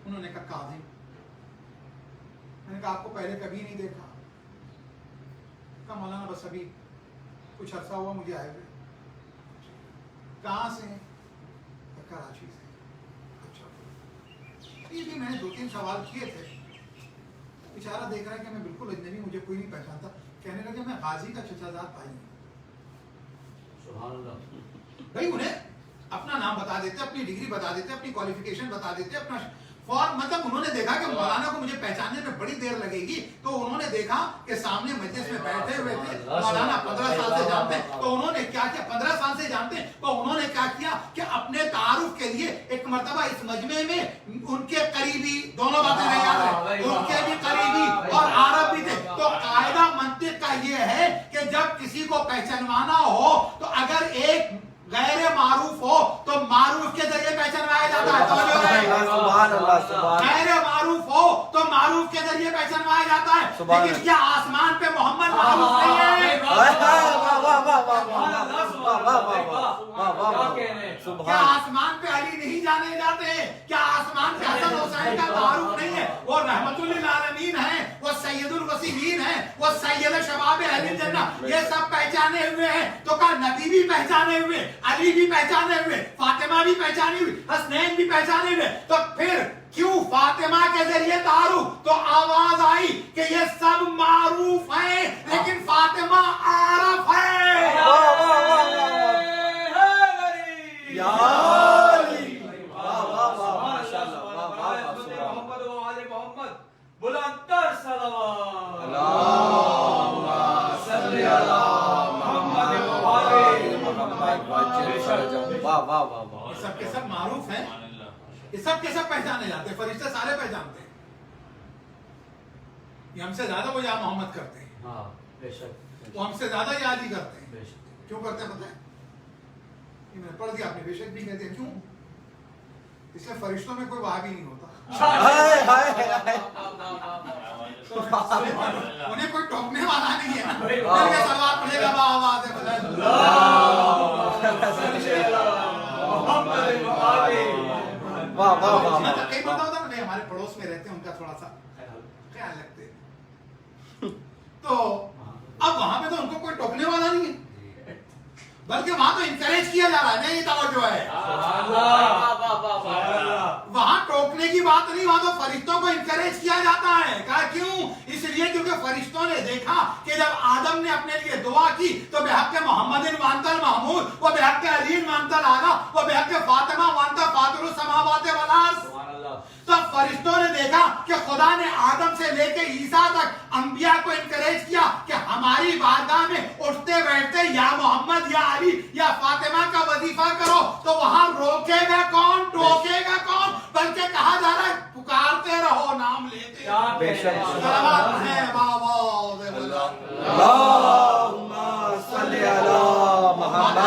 انہوں نے کہا کاظم۔ میں نے کہا آپ کو پہلے کبھی نہیں دیکھا؟ کہا مولانا بس ابھی کچھ عرصہ ہوا مجھے آئے ہوئے۔ کہاں سے؟ کراچی سے۔ اچھا، یہ بھی میں نے 2-3 سوال کیے تھے، بیچارہ دیکھ رہا ہے کہ میں بالکل اجنبی، مجھے کوئی نہیں پہچانتا، کہنے لگے میں غازی کا چچا زاد بھائی ہوں۔ سبحان اللہ۔ بھائی انہیں اپنا نام بتا دیتے، اپنی ڈگری بتا دیتے، اپنی کوالیفیکیشن بتا دیتے، اپنا فور، مطلب انہوں نے دیکھا کہ مولانا کو مجھے پہچاننے میں بڑی دیر لگے گی، تو انہوں نے دیکھا کہ سامنے مجلس میں بیٹھے ہوئے تھے، مولانا 15 سال سے جانتے ہیں، تو انہوں نے کیا کیا، 15 سال سے جانتے ہیں، تو انہوں نے کیا کیا کہ اپنے تعارف کے لیے ایک مرتبہ اس مجمع میں ان کے قریبی، دونوں باتیں نہیں یاد رہے، ان کے بھی قریبی اور عرب بھی تھے، تو قاعدہ منطق کا یہ ہے کہ جب کسی کو پہچانوانا ہو تو اگر ایک غیر معروف ہو تو معروف کے ذریعے پہچانوایا جاتا ہے۔ سبحان اللہ، سبحان غیر معروف ہو تو معروف کے ذریعے پہچانوایا جاتا ہے، لیکن کیا آسمان پہ محمد معروف نہیں ہے؟ کیا آسمان پہ علی نہیں جانے جاتے؟ کیا آسمان پہ حسن حسین کا تعارف نہیں ہے؟ وہ رحمت للعالمین ہیں، وہ سید الوصیین ہیں، وہ سید شباب اہل الجنہ، یہ سب پہچانے ہوئے ہیں، تو کہا نبی بھی پہچانے ہوئے، علی بھی پہچانے ہوئے، فاطمہ بھی پہچانی ہوئی، حسنین بھی پہچانے ہوئے، تو پھر کیوں فاطمہ کے ذریعے تعارف؟ تو آواز آئی کہ یہ سب معروف ہیں لیکن فاطمہ عارف ہے۔ یا محمد و آل محمد، بلندتر صلوات۔ اللہم صلی علی محمد و آل محمد۔ واہ واہ واہ یہ سب کے سب معروف ہیں, یہ سب کے سب پہچانے جاتے ہیں, فرشتے سارے پہچانتے ہیں. یہ ہم سے زیادہ وہ یا محمد کرتے ہیں, ہاں بے شک وہ ہم سے زیادہ یا علی کرتے ہیں. بے شک. کیوں کرتے ہیں پتہ ہے؟ یہ میں نے پڑھ دیا, آپ نے بے شک بھی کہتے ہیں. کیوں؟ اس لیے فرشتوں میں کوئی وہابی نہیں ہوتا. ہائے ہائے ہائے. انہیں کوئی ٹوکنے والا نہیں ہے. سلوات پڑھے گا آواز ہے. واہ واہ واہ. کئی بتا ہوتا نا, ہمارے پڑوس میں رہتے ہیں, ان کا تھوڑا سا خیال رکھتے ہیں. تو اب وہاں پہ تو ان کو کوئی ٹوکنے والا نہیں ہے, بلکہ وہاں تو انکریج کیا جا رہا ہے. نہیں توجہ ہے, وہاں ٹوکنے کی بات نہیں, وہاں تو فرشتوں کو انکریج کیا جاتا ہے. کہا کیوں؟ اس لیے کیونکہ فرشتوں نے دیکھا کہ جب آدم نے اپنے لیے دعا کی تو بحق محمد وانتا المحمود, وہ بحق علی وانتا الاعلی, وہ بحق فاطمہ وانتا فاطر السماوات والارض. تو فرشتوں نے دیکھا کہ خدا نے آدم سے لے کے عیسیٰ تک انبیاء کو انکریج کیا کہ ہماری بارگاہ میں اٹھتے بیٹھتے یا محمد یا علی یا فاطمہ کا وظیفہ کرو. تو وہاں روکے گا کون, ٹوکے گا کون؟ بلکہ کہا جا رہا ہے پکارتے رہو, نام لیتے رہو. بے شک. اللہم صلی علی محمد.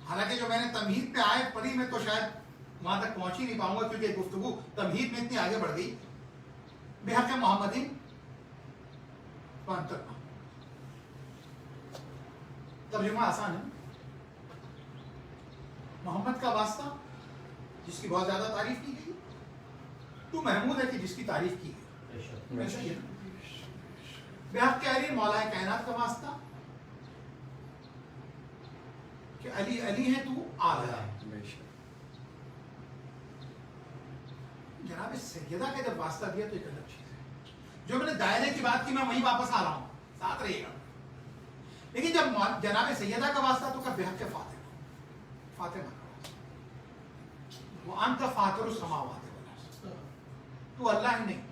حالانکہ جو میں نے تمہید پہ آیت پڑھی, میں تو شاید وہاں تک پہنچ ہی نہیں پاؤں گا کیونکہ گفتگو تمہید میں اتنی آگے بڑھ گئی. بحق محمدین ترجمہ آسان ہے. محمد کا واسطہ جس کی بہت زیادہ تعریف کی گئی, تو محمود ہے کہ جس کی تعریف کی گئی. بحق علی مولا کائنات کا واسطہ کہ علی علی ہے تو اعلیٰ ہے. جناب سیدہ کا جب واسطہ دیا تو ایک الگ چیز ہے. جو میں نے دائرے کی بات کی میں وہیں واپس آ رہا ہوں, ساتھ رہیے گا. لیکن جب جناب سیدہ کا واسطہ تو کا بحق فاطمہ, فاطمہ کا واسطہ. وہ انت فاطر السماوات والارض, تو اللہ ہی نہیں,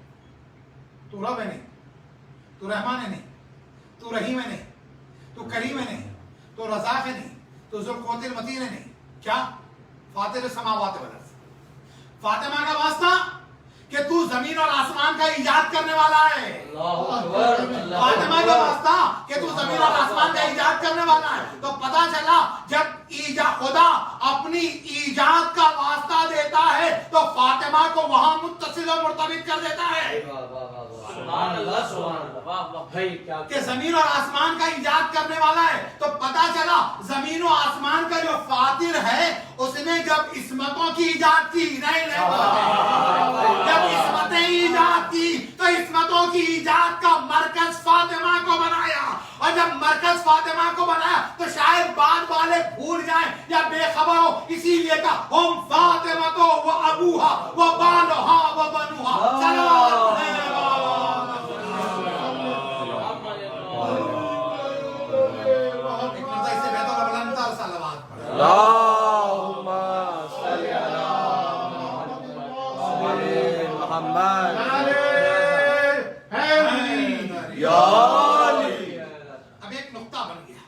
تو رب ہے نہیں, تو رحمان ہے نہیں, تو رحیم ہے نہیں, تو کریم ہے نہیں, تو رزاق ہے نہیں, تو ذوالقوت المتین ہے نہیں. کیا؟ فاطر السماوات والارض. فاطمہ کا واسطہ کہ تو زمین اور آسمان کا ایجاد کرنے والا ہے. فاطمہ کا واسطہ کہ تو زمین اور آسمان کا ایجاد کرنے والا ہے. تو پتا چلا جب خدا اپنی ایجاد کا واسطہ دیتا ہے تو فاطمہ کو وہاں متصل و مرتبط کر دیتا ہے کہ زمین اور آسمان کا ایجاد کرنے والا ہے. تو پتا چلا زمین و آسمان کا جو فاطر ہے اس نے جب عصمتوں کی ایجاد کی, جب عصمتیں ایجاد کی تو عصمتوں کی ایجاد کا مرکز فاطمہ کو بنایا. اور جب مرکز فاطمہ کو بنایا تو شاید بعد والے بھول جائیں یا بے خبر ہو, اسی لیے کہا ہم فاطمہ تو وہ ابوہا وہ بالہا وہ بنوہا. اللہم صلی علی محمد. یا علی. اب ایک نقطہ بن گیا.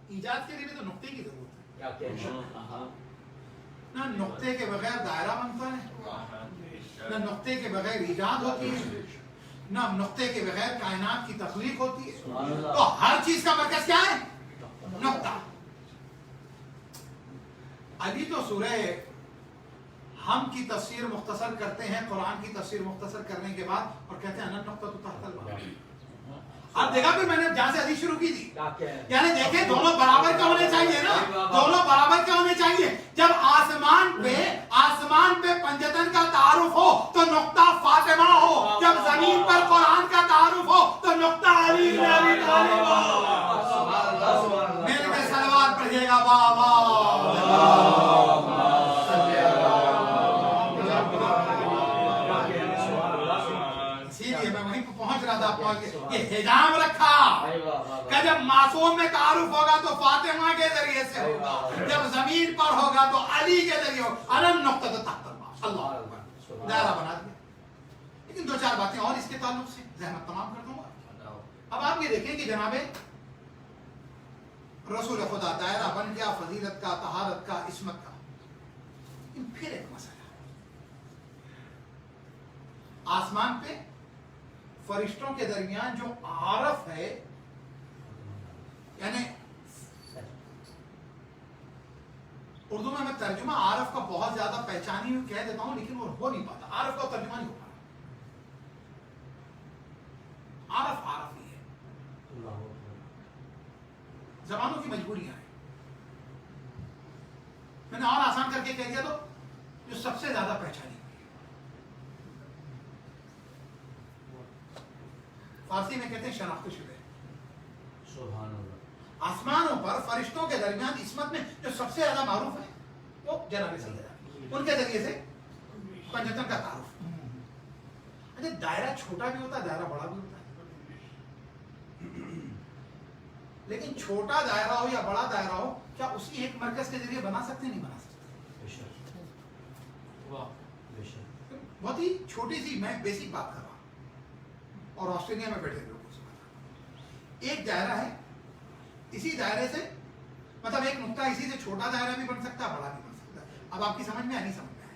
ایجاد کے لیے تو نقطے کی ضرورت ہے. نہ نقطے کے بغیر دائرہ بنتا ہے, نہ نقطے کے بغیر ایجاد ہوتی ہے, نہ نقطے کے بغیر کائنات کی تخلیق ہوتی ہے. تو ہر چیز کا مرکز کیا ہے؟ نقطہ. ابھی تو سورہ ہم کی تفسیر مختصر کرتے ہیں, قرآن کی تفسیر مختصر کرنے کے بعد, اور کہتے ہیں انن نقطہ تحت الباب. اب دیکھا پھر میں نے جہاں سے حدیث شروع کی تھی, یعنی دیکھیں دونوں برابر کے ہونے چاہیے نا, دونوں برابر کے ہونے چاہیے. جب آسمان پہ پنجتن کا تعارف ہو تو نقطہ فاطمہ ہو, جب زمین پر قرآن کا تعارف ہو تو نقطہ علی بن ابی طالب ہو. میرے میں صلوات پڑھیے گا بابا. یہ حجاب رکھا کہ جب معصوم میں تعارف ہوگا تو فاطمہ کے ذریعے سے ہوگا, جب زمین پر ہوگا تو علی کے ذریعے ہوگا. انن نقطہ تحت الباب. اللہ اکبر. دائرہ بنا دیا. لیکن دو چار باتیں اور اس کے تعلق سے زحمت تمام کر دوں گا. اب آپ یہ دیکھیں کہ جناب رسول خدا دائرہ بن گیا فضیلت کا، طہارت کا، عصمت کا. پھر ایک مسئلہ، آسمان پہ فرشتوں کے درمیان جو عارف ہے، یعنی اردو میں ترجمہ عارف کا بہت زیادہ پہچانی ہوئی کہہ دیتا ہوں، لیکن وہ ہو نہیں پاتا. عارف کا ترجمہ نہیں ہو پاتا. عارف عارف ہی ہے، زبانوں کی مجبوریاں ہیں. میں نے اور آسان کر کے کہہ دیا تو جو سب سے زیادہ پہچانی ہوئی ہے. فارسی میں کہتے ہیں شناخت شدہ. سبحان اللہ. آسمانوں پر فرشتوں کے درمیان عصمت میں جو سب سے زیادہ معروف ہے وہ جناب سیدہ، ان کے ذریعے سے پنجتن کا تعارف. اچھا دائرہ چھوٹا بھی ہوتا ہے، دائرہ بڑا بھی ہوتا ہے، لیکن چھوٹا دائرہ ہو یا بڑا دائرہ ہو، کیا اسی ایک مرکز کے ذریعے بنا سکتے ہیں؟ نہیں بنا سکتے. بہت ہی چھوٹی سی میں بیسک بات کر رہا ہوں، اور آسٹریلیا میں بیٹھے لوگوں سے بتا رہا ہوں. ایک دائرہ ہے، اسی دائرے سے مطلب ایک نقطہ اسی سے چھوٹا دائرہ بھی بن سکتا ہے، بڑا بھی بن سکتا ہے. اب آپ کی سمجھ میں نہیں سمجھ میں ہے.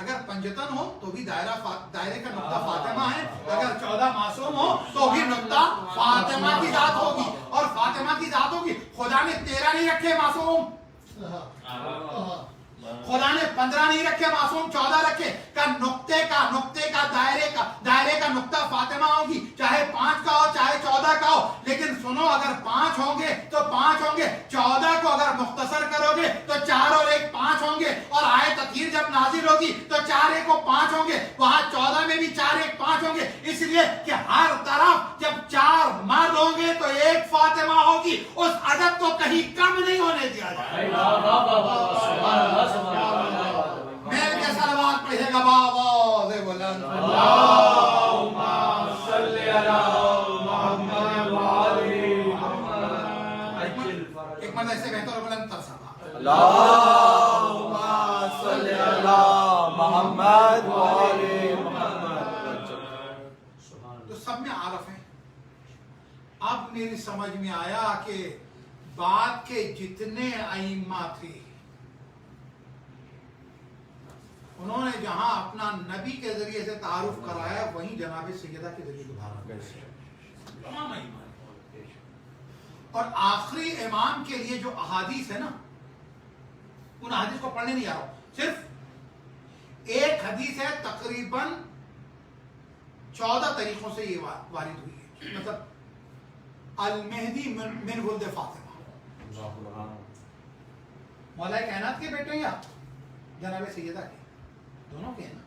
اگر پنجتن ہو تو بھی دائرے کا نقطہ فاطمہ ہے. اگر 14 معصوم ہو تو بھی نقطہ فاطمہ کی ذات ہوگی، اور فاطمہ کی ذات ہوگی. خدا نے 13 نہیں رکھے معصوم، خدا نے 15 نہیں رکھے معصوم، 14 رکھے. کا نقطے کا دائرے کا نقطہ فاطمہ ہوگی، چاہے 5 کا ہو چاہے 14 کا ہو. لیکن سنو، اگر 5 ہوں گے تو 5 ہوں گے. 14 کو اگر مختصر کرو گے تو 4 اور 1 5 ہوں گے. اور آیت تطہیر جب نازل ہوگی تو 4 1 کو 5 ہوں گے. وہاں 14 میں بھی 4 1 5 ہوں گے. اس لیے کہ ہر طرف جب 4 مرد ہوں گے تو 1 فاطمہ ہوگی. اس عدد کو کہیں کم نہیں ہونے دیا جائے. میرے کے صلوات پڑھے گا بابا بلند. اللہم صلی علی محمد وعلی محمد. ایک مرد ایسے بہتر اور بلند تر سبا. اللہم صلی علی محمد وعلی محمد. تو سب میں عارف ہیں. اب میری سمجھ میں آیا کہ بعد کے جتنے ائمہ تھے انہوں نے جہاں اپنا نبی کے ذریعے سے تعارف کرایا وہیں جناب سیدہ کے ذریعے دوبارہ تمام ائمہ. اور آخری امام کے لیے جو احادیث ہے نا، ان احادیث کو پڑھنے نہیں آ رہا ہوں. صرف ایک حدیث ہے، تقریباً 14 طریقوں سے یہ وارد ہوئی ہے. مطلب المہدی من ولد فاطمہ، مولا کائنات کے بیٹے یا جناب سیدہ کے، دونوں کے ہیں نا.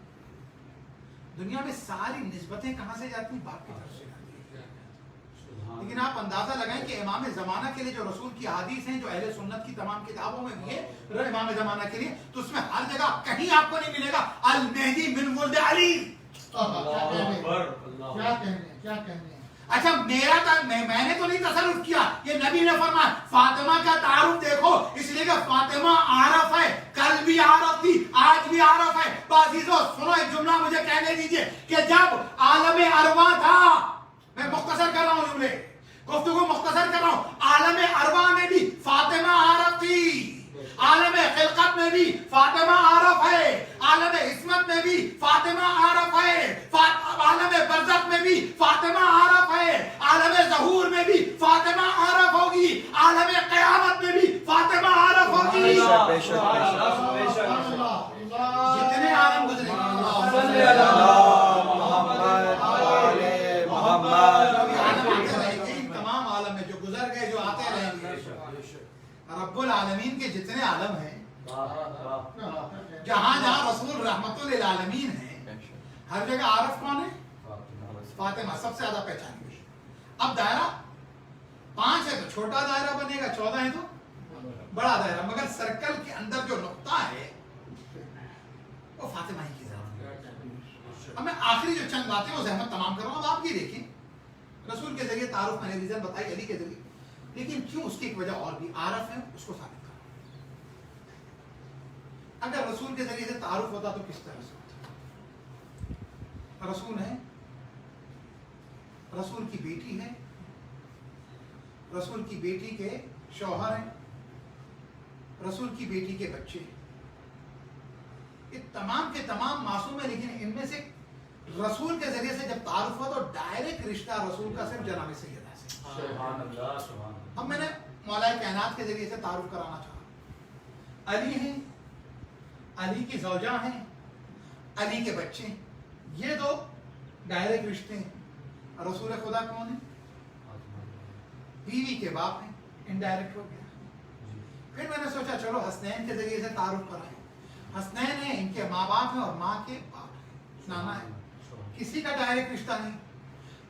دنیا میں ساری نسبتیں کہاں سے جاتی ہیں؟ باپ کی طرف سے جاتی ہیں. لیکن آپ اندازہ لگائیں کہ امام زمانہ کے لیے جو رسول کی حدیث ہیں، جو اہل سنت کی تمام کتابوں میں بھی ہے امام زمانہ کے لیے، تو اس میں ہر جگہ کہیں آپ کو نہیں ملے گا المہدی من ولد علی. کیا کہنے. اچھا میں نے تو نہیں تصرف کیا، یہ نبی نے فرمایا. فاطمہ کا تعارف دیکھو، اس لیے کہ فاطمہ عارف ہے، کل بھی عارف تھی، آج بھی عارف ہے. عزیزو سنو، ایک جملہ مجھے کہنے دیجئے کہ جب عالم ارواح تھا، میں مختصر کر رہا ہوں جملے، گفتگو مختصر کر رہا ہوں. عالم ارواح میں بھی فاطمہ عارف تھی، عالم خلقت میں بھی فاطمہ عارف ہے، عالم عصمت میں بھی فاطمہ عارف ہے، عالم برزخ میں بھی فاطمہ عارف ہے، عالم ظہور میں بھی فاطمہ عارف ہوگی، عالم قیامت میں بھی فاطمہ عارف ہوگی. جتنے عالم گزرے صلی علی محمد وعلی محمد. تمام عالم میں جو گزر گئے، جو آتے رہیں گے، رب العالمین کے جتنے عالم ہیں، جہاں جہاں رسول رحمت للعالمین ہیں، ہر جگہ عارف کون ہے؟ فاطمہ سب سے زیادہ پہچانی ہوئی. اب دائرہ 5 ہے تو چھوٹا دائرہ بنے گا، 14 ہے تو بڑا دائرہ. مگر سرکل کے اندر جو نقطہ ہے وہ فاطمہ ہی کی ذات ہے. اب میں آخری جو چند باتیں وہ زحمت تمام کر رہا ہوں. اب آپ یہ دیکھیں، رسول کے ذریعے تعارف میں نے ریزن بتائی، علی کے ذریعے، لیکن کیوں اس کی ایک وجہ اور بھی عارف ہے، اس کو ثابت کرنا. اگر رسول کے ذریعے سے تعارف ہوتا تو کس طرح سے ہوتا؟ رسول ہے، رسول کی بیٹی ہے، رسول کی بیٹی کے شوہر ہیں, رسول کی بیٹی کے بچے, یہ تمام کے تمام معصوم ہیں, لیکن ان میں سے رسول کے ذریعے سے جب تعارف ہوا تو ڈائریکٹ رشتہ رسول کا صرف جناب سیدہ سے. سبحان اللہ سبحان اللہ. اب میں نے مولا کائنات کے ذریعے سے تعارف کرانا چاہا. علی ہیں, علی کی زوجہ ہیں, علی کے بچے ہیں, یہ دو ڈائریکٹ رشتے ہیں. رسول خدا کون ہے؟ بیوی کے باپ ہیں, انڈائریکٹ ہو گیا. پھر میں نے سوچا چلو حسنین کے ذریعے سے تعارف کرائیں. حسنین ہیں, ان کے ماں باپ ہیں اور ماں کے باپ نانا ہے, کسی کا ڈائریکٹ رشتہ نہیں.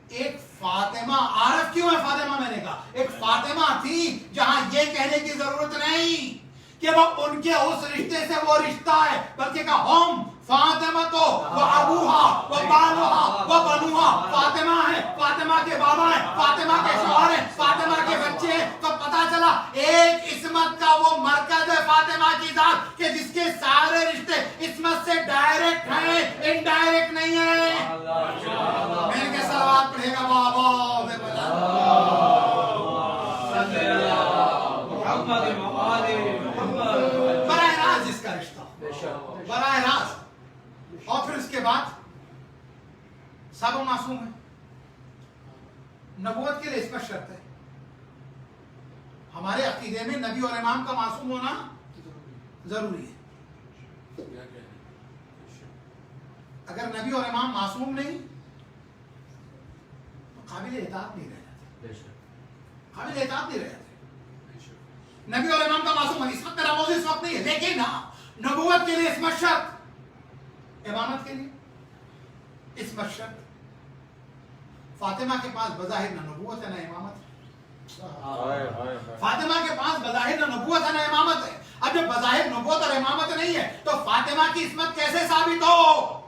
ایک فاطمہ, عارف کیوں ہے فاطمہ؟ میں نے کہا ایک فاطمہ تھی جہاں یہ کہنے کی ضرورت نہیں کہ وہ ان کے اس رشتے سے وہ رشتہ ہے, بلکہ کہا ہم فاطمہ تو وہ ابوہا وہ بالوہا وہ بنوہا, فاطمہ ہے, فاطمہ کے بابا ہیں, فاطمہ کے شوہر ہیں, فاطمہ کے بچے ہیں. تو پتا چلا ایک عصمت کا وہ مرکز ہے فاطمہ کی ذات کہ جس کے سارے رشتے عصمت سے ڈائریکٹ ہیں, انڈائریکٹ نہیں ہیں. میں نے صلوات پڑھے گا بابا براہ راست جس کا رشتہ, براہ راست. اور پھر اس کے بعد سب معصوم ہیں. نبوت کے لیے اس پر شرط ہے. ہمارے عقیدے میں نبی اور امام کا معصوم ہونا ضروری ہے. اگر نبی اور امام معصوم نہیں تو قابل اطاعت نہیں رہ جاتے, قابل اطاعت نہیں رہ جاتے. نبی اور امام کا معصوم ہے, اس وقت میرا موضوع اس وقت نہیں ہے, لیکن نبوت کے لیے عصمت شرط, امامت کے لیے عصمت شرط. فاطمہ کے پاس بظاہر نہ نبوت ہے نہ امامت ہے. فاطمہ کے پاس بظاہر نہ نبوت ہے نہ امامت ہے. اب جب بظاہر نبوت اور امامت نہیں ہے تو فاطمہ کی عصمت کیسے ثابت ہو؟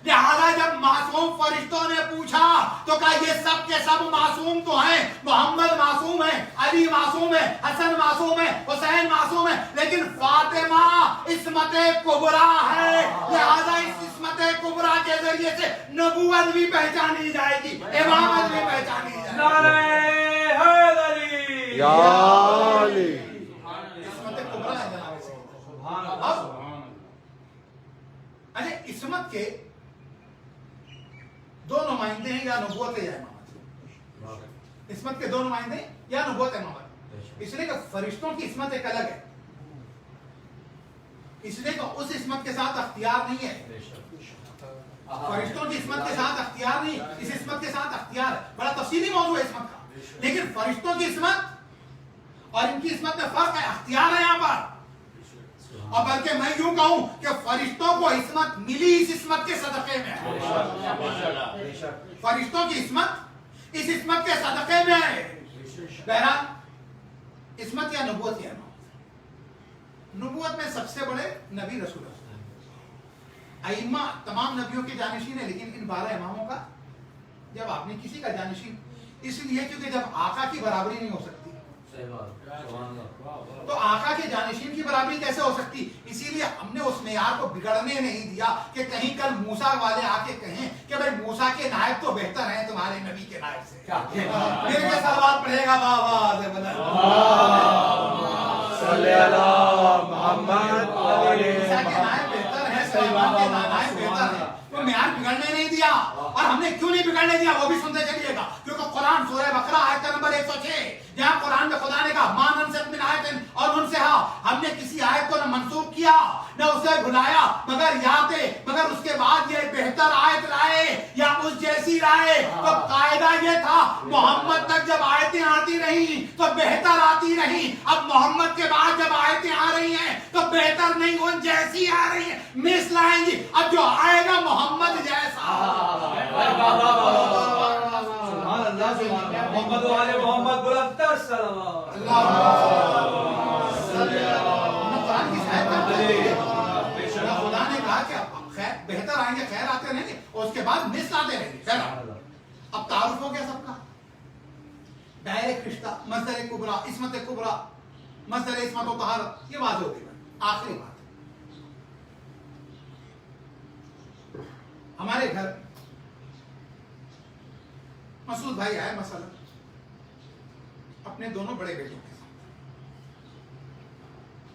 لہذا جب معصوم فرشتوں نے پوچھا تو کہا یہ سب کے سب معصوم تو ہیں, محمد معصوم ہے, علی معصوم ہے, حسن معصوم ہے, حسین معصوم ہے, لیکن فاطمہ عصمت کبریٰ ہے. لہذا اس عصمت کبریٰ کے ذریعے سے نبوت بھی پہچانی جائے گی, امامت بھی پہچانی جائے گی. نعرہ حیدری یا علی. عصمت کبریٰ ہے جناب سے. اب اچھا, عصمت کے دو نمائندے ہیں, یا نبوت ہے یا امامت. عصمت کے دو نمائندے ہیں یا نبوت امامت. اس لیے کہ فرشتوں کی عصمت ایک الگ ہے, اس لیے کہ اس عصمت کے ساتھ اختیار نہیں ہے. فرشتوں کی عصمت کے ساتھ اختیار نہیں, اس عصمت کے ساتھ اختیار ہے. بڑا تفصیلی موضوع ہے عصمت کا, لیکن فرشتوں کی عصمت اور ان کی عصمت میں فرق ہے, اختیار ہے یہاں پر. اور بلکہ میں یوں کہوں کہ فرشتوں کو عصمت ملی اس عصمت کے صدقے میں ہے. فرشتوں کی عصمت اس عصمت کے صدقے میں ہے. بہرحال عصمت یا نبوت یا امامت. نبوت میں سب سے بڑے نبی رسول اللہ, ائمہ تمام نبیوں کے جانشین ہیں, لیکن ان 12 اماموں کا جب آپ نے کسی کا جانشین, اس لیے کیونکہ جب آقا کی برابری نہیں ہو سکتی تو آقا کے جانشین کی برابری کیسے ہو سکتی؟ اسی لیے ہم نے اس معیار کو بگڑنے نہیں دیا کہ کہیں کل موسیٰ والے آ کے کہیں کہ بھائی موسیٰ کے نائب تو بہتر ہیں تمہارے نبی کے نائب سے. پھر یہ سوال پڑھے گا بابا صلی اللہ محمد موسیٰ کے نائب بہتر ہیں, سلیمان کے نائب بہتر ہیں. وہ معیار بگڑنے نہیں دیا. اور ہم نے کیوں نہیں بگڑنے دیا وہ بھی سنتے چلیے گا, کیونکہ قرآن سورہ بقرہ آیت نمبر 106 جہاں قرآن میں خدا نے کہا ما ننسخ من آیت اور ننسہا, ہم نے کسی آیت کو نہ منسوخ کیا نہ اسے بھلایا مگر مگر اس کے بعد یہ بہتر آیت لائے یا اس جیسی لائے. تو قاعدہ یہ تھا محمد تک جب آیتیں آتی رہیں تو بہتر آتی رہیں, اب محمد کے بعد جب آیتیں آ رہی ہیں تو بہتر نہیں ان جیسی آ رہی ہیں, مثل آئیں گی. اب جو آئے گا محمد جیسا. سبحان اللہ محمد و آل محمد بلند تر صلوات. قرآن کی شاید خدا نے کہا کہ بہتر آئیں گے, خیر آتے رہیں گے, اور اس کے بعد مثل آتے رہیں گے. اب تعارف ہو گیا سب کا, ڈائریکٹ رشتہ, مصدر کبریٰ, عصمت کبریٰ, مصدر عصمت و طہارت, یہ واضح ہو گئی. آخری بات, ہمارے گھر مسعود بھائی آئے مثلا اپنے دونوں بڑے بیٹوں کے ساتھ.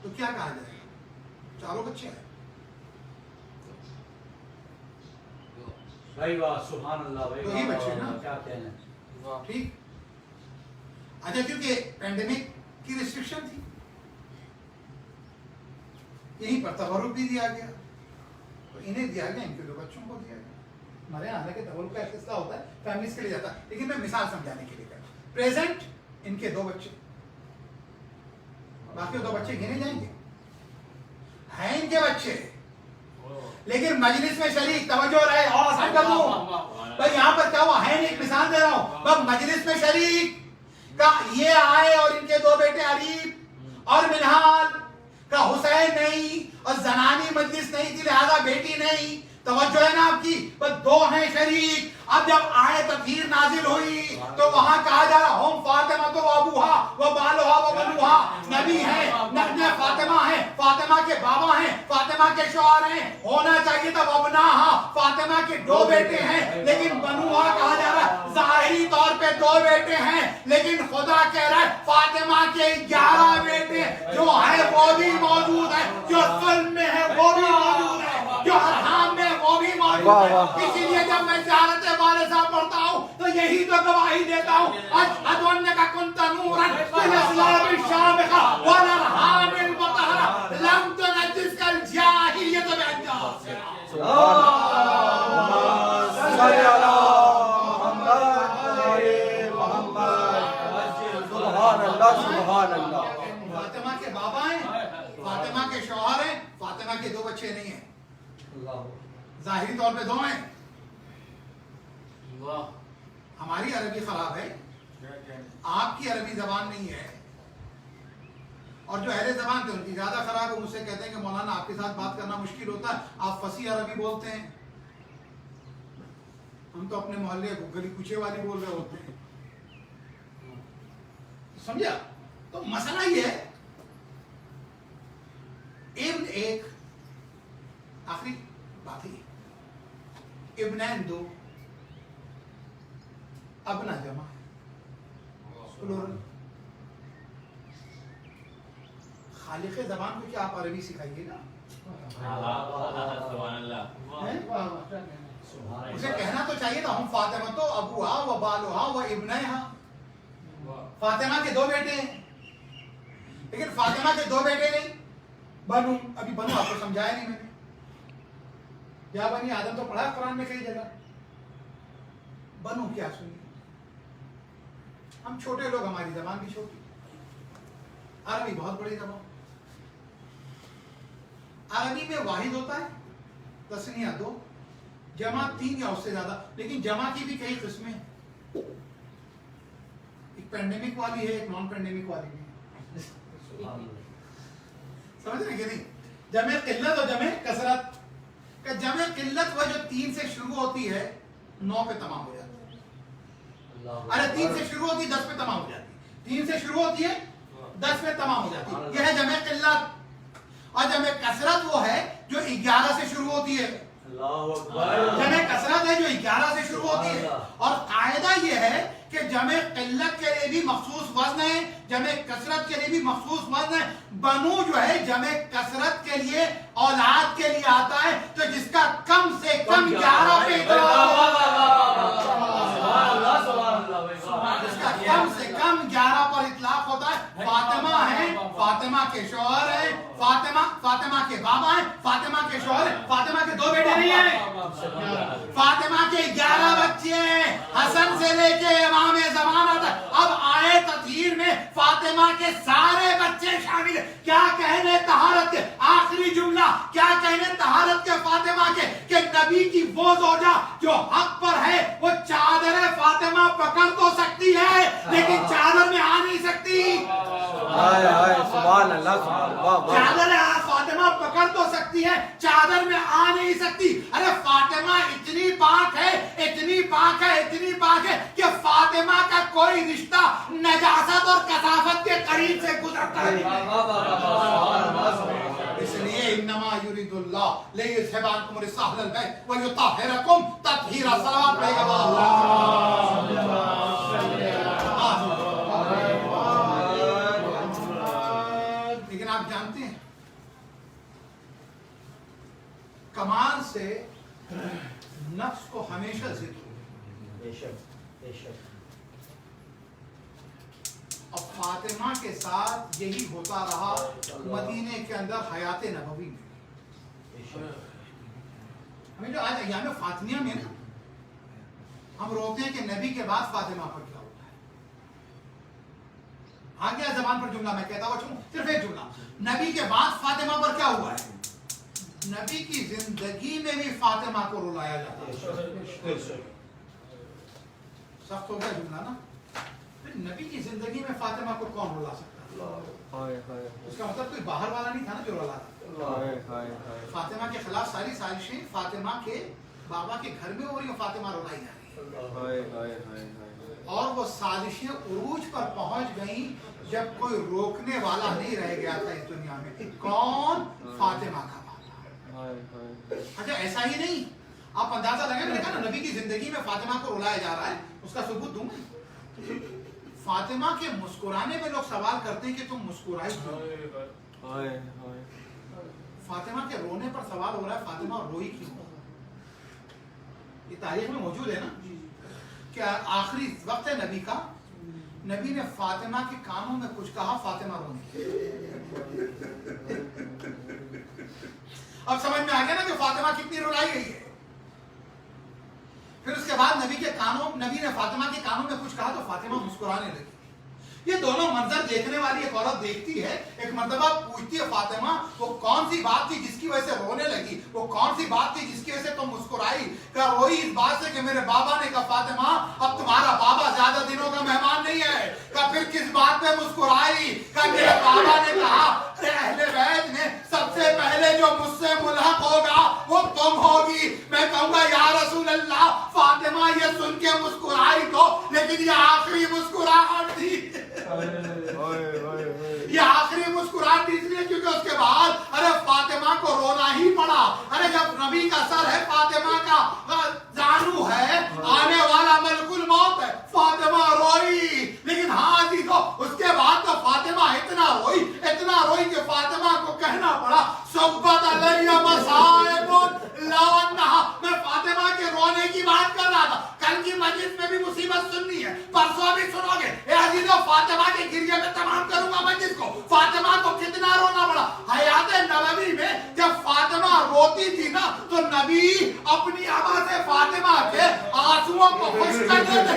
تو کیا کہا جائے گا؟ چاروں بچے ہیں. بھائی واہ سبحان اللہ بھائی تو یہ بچے نا کیا کہنا. ٹھیک. اچھا کیونکہ پینڈیمک کی ریسٹرکشن تھی یہیں پر تبرک بھی دیا گیا تو انہیں دیا گیا ان کے 2 بچوں کو دیا گیا. ہمارے یہاں حالانکہ تبرک کا فیصلہ ہوتا ہے فیملیز کے لیے جاتا ہے لیکن میں مثال سمجھانے کے لیے کہتا ہوں. پریزنٹ ان کے 2 بچے باقی 2 بچے گنے جائیں گے ہیں ان کے بچے لیکن مجلس میں شریک توجہ رہے اور سن کر دوں بھائی یہاں پر کیا ہوا ہے ایک مثال دے رہا ہوں بس مجلس میں شریک کا یہ آئے اور ان کے 2 بیٹے عریب اور منہال کا حسین نہیں اور زنانی مجلس نہیں تھی لہذا بیٹی نہیں توجہ ہے نا آپ کی بس 2 ہیں شریک. اب جب آئے تطہیر نازل ہوئی تو وہاں کہا جا رہا ہم فاطمہ تو ابوہا و بالوہا و بنوہا نبی ہیں فاطمہ ہیں فاطمہ کے بابا ہیں فاطمہ کے شوہر ہیں ہونا چاہیے تھا وابناہا فاطمہ کے 2 بیٹے ہیں لیکن بنوہا کہا جا رہا ہے ظاہری طور پہ 2 بیٹے ہیں لیکن خدا کہہ رہا ہے فاطمہ کے 11 بیٹے جو ہے وہ بھی موجود ہیں جو ظلم میں ہے وہ بھی موجود ہے جو حرام میں وہ بھی موجود ہے. اسی لیے جب میں زیارت والد صاحب پڑھتا ہوں تو یہی تو گواہی دیتا ہوں اشہد انک کنت نورا فی الاسلام الشامخہ والارحام المطہرہ لم تنجسک الجاہلیۃ بانجاسها. صلی اللہ سبحان اللہ سبحان اللہ. فاطمہ کے بابا ہیں فاطمہ کے شوہر ہیں فاطمہ کے 2 بچے نہیں ہیں ظاہری طور پہ 2 ہیں. ہماری عربی خراب ہے آپ کی عربی زبان نہیں ہے اور جو اہل زبان تھے ان کی زیادہ خراب ہے. مجھ سے کہتے ہیں کہ مولانا آپ کے ساتھ بات کرنا مشکل ہوتا ہے آپ فصیح عربی بولتے ہیں ہم تو اپنے محلے گلی کوچے والی بول رہے ہوتے ہیں. سمجھا؟ تو مسئلہ یہ ہے ابن ایک آخری بات ہی ابنین 2 ابنا جمع خالق زبان کو کیا آپ عربی سکھائیے گا سبحان اللہ. اسے کہنا تو چاہیے تھا ہم فاطمہ تو ابوہا و بالوہا و ابنہا. فاطمہ کے 2 بیٹے ہیں لیکن فاطمہ کے 2 بیٹے نہیں. بنو ابھی بنو آپ کو سمجھایا نہیں میں نے. یا بنی آدم تو پڑھا قرآن میں کئی جگہ. بنو کیا سنیے ہم چھوٹے لوگ ہماری زبان بھی چھوٹی عربی بہت بڑی زبان. عربی میں واحد ہوتا ہے تثنیہ 2 جمع 3 یا اس سے زیادہ لیکن جمع کی بھی کئی قسمیں ہیں. ایک پینڈیمک والی ہے ایک نان پینڈیمک والی بھی ہے. سمجھ رہے کہ نہیں؟ جمع قلت اور جمع کثرت کہ جمع قلت وہ جو 3 سے شروع ہوتی ہے 9 پہ تمام ہو جاتی ہے. ارے 3 سے شروع ہوتی ہے 10 پہ تمام ہو جاتی ہے. 3 سے شروع ہوتی ہے 10 پہ تمام ہو جاتی ہے. یہ ہے جمع قلت. اور جمع کثرت وہ ہے جو 11 سے شروع ہوتی ہے. جمع کثرت ہے جو 11 سے شروع ہوتی ہے. اور قاعدہ یہ ہے کہ جمع قلت کے لیے بھی مخصوص وزن ہے جمع کثرت کے لیے بھی مخصوص وزن ہے. بنو جو ہے جمع کثرت کے لیے اولاد کے لیے آتا ہے تو جس کا کم سے کم 11 پہ جس کا کم سے کم 11 پر اطلاق ہوتا ہے. فاطمہ ہیں فاطمہ کے شوہر ہیں فاطمہ کے بابا ہیں فاطمہ کے شوہر ہیں فاطمہ کے 2 بیٹے نہیں ہیں فاطمہ کے 11 بچے ہیں حسن سے لے کے امام زمانہ تک. اب آئے تطہیر میں فاطمہ کے سارے بچے شامل ہیں. کیا کہنے طہارت کے آخری جملہ کیا کہنے طہارت کے فاطمہ کے کہ نبی کی وہ زوجہ جو حق پر ہے وہ چادر فاطمہ پکڑ تو سکتی ہے لیکن چادر میں آ نہیں سکتی. سبحان اللہ چادر فاطمہ پکڑ تو سکتی ہے چادر میں آ نہیں سکتی. ارے فاطمہ اتنی پاک ہے اتنی پاک ہے اتنی پاک ہے کہ فاطمہ کا کوئی رشتہ نجاست اور کثافت کے قریب سے گزرتا ہے. اس لیے انما یرید اللہ لیذهب عنکم الرجس اہل البیت ویطہرکم تطہیرا. صلوات پڑھیے گا. لیکن آپ جانتے ہیں کمال سے نفس کو ہمیشہ ضد ہو، اور فاطمہ کے ساتھ یہی ہوتا رہا مدینے کے اندر حیات نبوی میں. ہمیں جو آج ایام فاطمیہ میں نا ہم روتے ہیں کہ نبی کے بعد فاطمہ پر کیا ہوتا ہے. آ گیا زبان پر جملہ، میں کہتا ہوں صرف ایک جملہ، نبی کے بعد فاطمہ پر کیا ہوا ہے. نبی کی زندگی میں بھی فاطمہ کو رلایا جاتا ہے. سخت ہو گیا جملہ نا. نبی کی زندگی میں فاطمہ کو کون رلا سکتا ہے؟ اس کا مطلب کوئی باہر والا نہیں تھا نا جو رلا تھا. فاطمہ کے خلاف ساری سازشیں فاطمہ کے بابا کے گھر میں ہو رہی ہیں، فاطمہ رلائی جا رہی ہے. اور وہ سازشیں عروج پر پہنچ گئیں جب کوئی روکنے والا نہیں رہ گیا تھا اس دنیا میں. کون؟ فاطمہ کا بابا. اچھا ایسا ہی نہیں، آپ اندازہ لگائیں، میں نے کہا نا نبی کی زندگی میں فاطمہ کو رلایا جا رہا ہے، اس کا ثبوت دوں میں. فاطمہ کے مسکرانے میں لوگ سوال کرتے ہیں کہ تم مسکرائی کیوں؟ فاطمہ کے رونے پر سوال ہو رہا ہے فاطمہ روئی کیوں؟ یہ تاریخ میں موجود ہے نا کہ آخری وقت ہے نبی کا، نبی نے فاطمہ کے کانوں میں کچھ کہا، فاطمہ رونے. اب سمجھ میں آ گیا نا کہ فاطمہ کتنی رلائی گئی ہے. پھر اس کے بعد نبی نے فاطمہ کے کانوں میں کچھ کہا تو فاطمہ مسکرانے لگی. یہ دونوں منظر دیکھنے والی ایک عورت دیکھتی ہے، ایک مرتبہ پوچھتی ہے فاطمہ وہ کون سی بات تھی جس کی وجہ سے رونے لگی، وہ کون سی بات تھی جس کی وجہ سے تم مسکرائی؟ کہا روئی اس بات سے کہ میرے بابا نے کہا فاطمہ اب تمہارا بابا زیادہ دنوں کا مہمان نہیں ہے. کہا پھر کس بات پہ مسکرائی؟ کہا میرے بابا نے کہا اہل بیت میں سب سے پہلے جو مجھ سے ملحق ہوگا وہ تم ہوگی. میں کہوں گا یا رسول اللہ، فاطمہ یہ سن کے مسکرائی تو، لیکن یہ آخری مسکراہٹ تھی. یہ آخری مسکراہٹ اس لیے کیونکہ اس کے بعد ارے فاطمہ کو رونا ہی پڑا. ارے جب نبی کا سر ہے، فاطمہ کا جانو ہے، آنے والا ملک الموت ہے، فاطمہ روئی. لیکن ہاں دیکھو اس کے بعد تو فاطمہ اتنا روئی کہ فاطمہ کو کہنا پڑا صحبت علیہ مصائب لو انہا. میں فاطمہ کے رونے کی بات کر رہا تھا. کل کی مجلس میں بھی مصیبت سننی ہے، پرسوں بھی سنو گے. اے عزیزو فاطمہ کے گریے میں تمام کروں گا مجلس کو. فاطمہ کو کتنا رونا پڑا. حیات نبوی میں جب فاطمہ روتی تھی نا تو نبی اپنی آواز سے فاطمہ کے آنسوؤں کو خشک کر دیتے.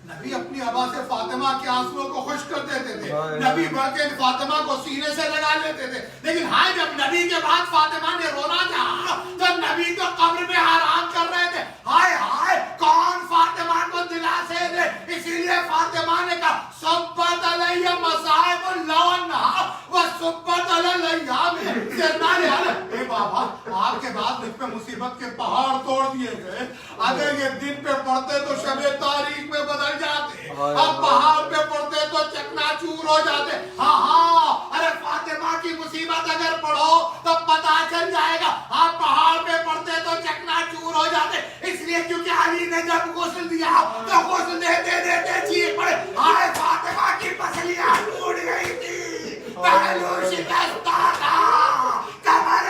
نبی اپنی آواز سے فاطمہ کے آنسوؤں کو خشک کر دیتے تھے. نبی بڑھ کے فاطمہ کو سینے سے لگا لیتے تھے. لیکن ہاں جب نبی کے بعد فاطمہ نے رونا چاہا تو نبی تو قبر میں حیران کر رہے تھے، ہائے ہائے کون فاطمہ کو دلاسے دے. اسی لیے فاطمہ نے کہا صبت علیہ مصائب لو انہا وصبت علی ایام سرنا لہذا. اے بابا آپ کے بعد مجھ پہ مصیبت کے پہاڑ توڑ دیے گئے. اگر یہ دن پہ پڑھتے تو شب تاریخ میں بدل جاتے، اب پہاڑ پہ پڑھتے تو چکنا چور ہو جاتے. ہاں ارے فاطمہ کی مصیبت اگر پڑھو تو پتا چل جائے گا. آپ پہاڑ پہ پڑھتے تو چکنا چور ہو جاتے. اس لیے کیونکہ علی نے جب غسل دیا تو غسل دیتے دیتے چیخ پڑے ہائے فاطمہ کی پسلیاں ٹوٹ گئی تھی، پہلو شکستہ تھا، کمر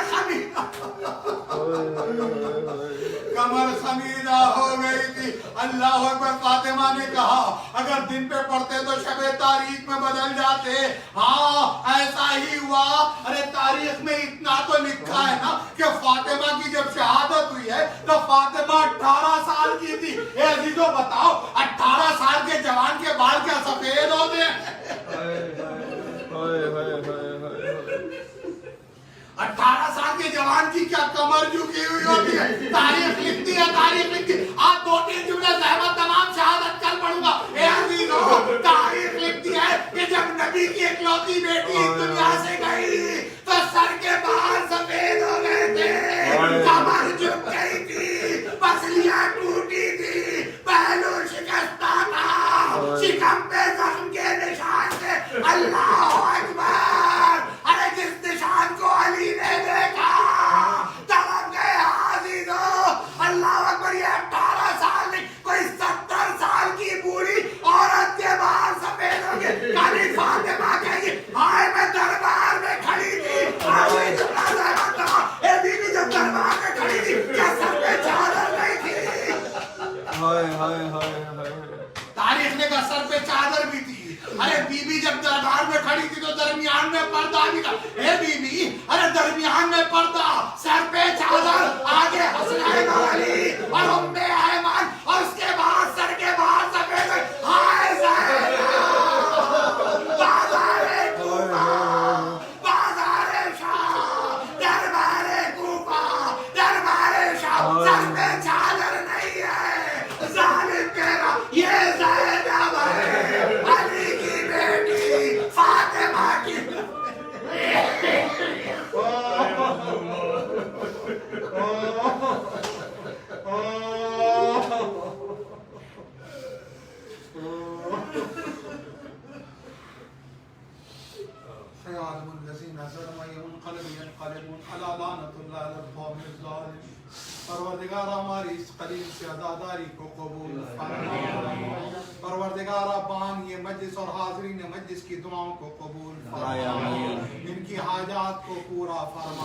خمیدہ ہو گئی تھی. اللہ اکبر. فاطمہ نے کہا اگر دن پہ پڑھتے تو شب تاریخ میں بدل جاتے. ہاں ایسا ہی ہوا. ارے تاریخ میں اتنا تو لکھا ہے نا کہ فاطمہ کی جب شہادت ہوئی ہے تو فاطمہ 18 سال کی تھی. اے عزیزو بتاؤ 18 سال کے جوان کے بال کیا سفید ہوتے ہیں؟ 18 سال کے جوان کی کیا کمر جھکی ہوئی ہوتی ہے. تاریخ لکھتی ہے، تاریخ لکھتی ہے. آپ 2-3 جملے زحمت تمام شہادت کل پڑھوں گا. اے عزیزو تاریخ لکھتی ہے کہ جب نبی کی اکلوتی بیٹی اس دنیا سے گئی تو سر کے بال سفید ہو گئے تھے، کمر جھک گئی تھی، پسلیاں ٹوٹی تھی، پہلو شکستہ تھا، شکم پہ زخم کے نشان تھے. اللہ اکبر. ارے جس نشان کو علی نے دیکھا تب گئے عزیزو. اللہ اکبر. یہ لگے گا سر پہ چادر بھی تھی. ارے بی بی جب دربار میں کھڑی تھی تو درمیان میں پردہ بھی تھا. اے بی بی ارے درمیان میں پردہ, سر پہ چادر, آگے حسنین اور علی اور ام ایمن, اور اس کے بعد سر کے بعد سفید ہائے زینب, بازار کوفہ, بازار شام, دربار کوفہ, دربار شام, سر پہ چادر نہیں ہے. ظالم کہہ رہا یہ زینب ہے, علی کی بیٹی فاطمہ کی. سيعلم الذين ظلموا ينقلب ينقلبون على لعنة الله على القوم الظالمين. پروردگار ہماری اس قلیل سے عزاداری کو قبول فرما. پروردگار بان یہ مجلس اور حاضرین مجلس کی دعاؤں کو قبول فرما. ان کی حاجات کو پورا فرما.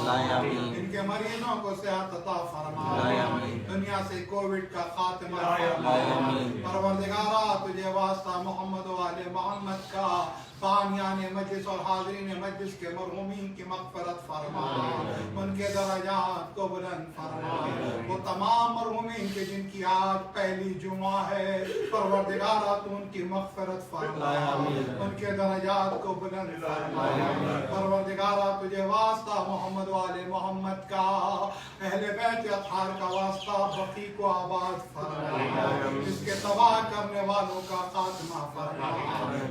ان کے مریضوں کو صحت عطا فرما. دنیا سے کووڈ کا خاتمہ فرما. پروردگار تجھے واسطہ محمد و آل محمد کا بانیان مجلس اور حاضرین مجلس کے مرحومین کی مغفرت فرما. ان کے درجات کو بلند فرما. وہ تمام مرحومین کے جن کی آج پہلی جمعہ ہے, پروردگارہ تو ان کی مغفرت فرما. ان کے درجات کو بلند فرما. پروردگارہ تجھے واسطہ محمد و آل محمد کا, اہل بیت اطہار کا واسطہ بقی کو آباد فرما. اس کے تباہ کرنے والوں کا خاتمہ فرما.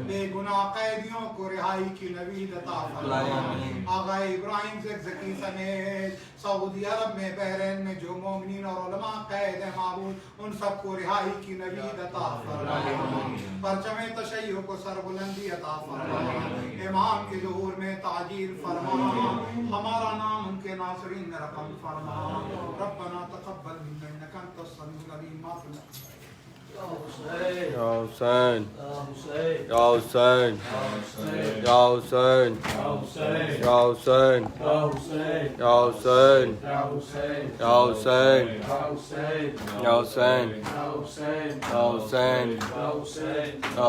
بے گناہ قیدیوں کو رہائی کی نوید عطا فرما. آقا ابراہیم سے زکی سمیت سعودی عرب میں, بحرین میں جو مومنین اور علماء قید ہیں معبود, ان سب کو رہائی کی نوید عطا فرما. پرچم تشیع کو سر بلندی عطا فرما. امام کے ظہور میں تعجیل فرما. ہمارا نام ان کے ناصرین میں رقم فرما. ربنا تقبل منا انک انت السمیع العلیم. یا حسین یا حسین یا حسین یا حسین یا حسین یا حسین یا حسین یا حسین یا حسین یا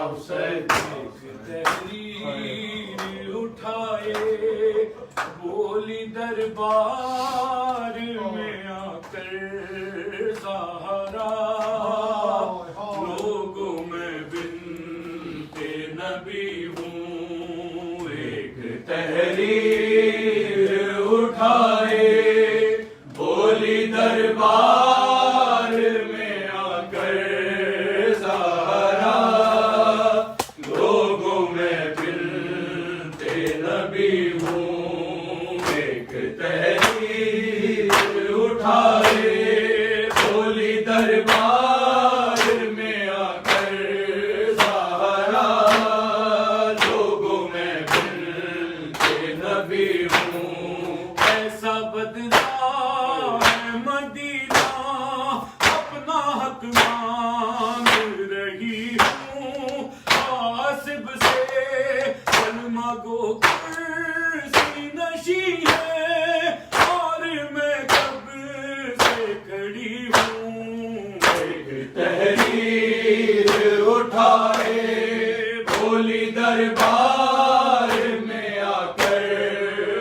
حسین تحریر اٹھائے بولی دربار میں آ کر زہرا, لوگوں میں بنت نبی ہوں. ایک تحریر اٹھائے بولی دربار میں آ کر زہرا, لوگوں میں بنت نبی ہوں. ایک تحریر اٹھائے بولی دربار میں آ کر زہرا, لوگوں میں بنت نبی ہوں. ایسا بدلا ہے مدینہ اپنا حق مانگ رہی ہوں. آصف سے کلمہ گو کرسی نشی ہے, اور میں کب سے کھڑی ہوں. ایک تحریر اٹھائے بولی دربار میں آ کر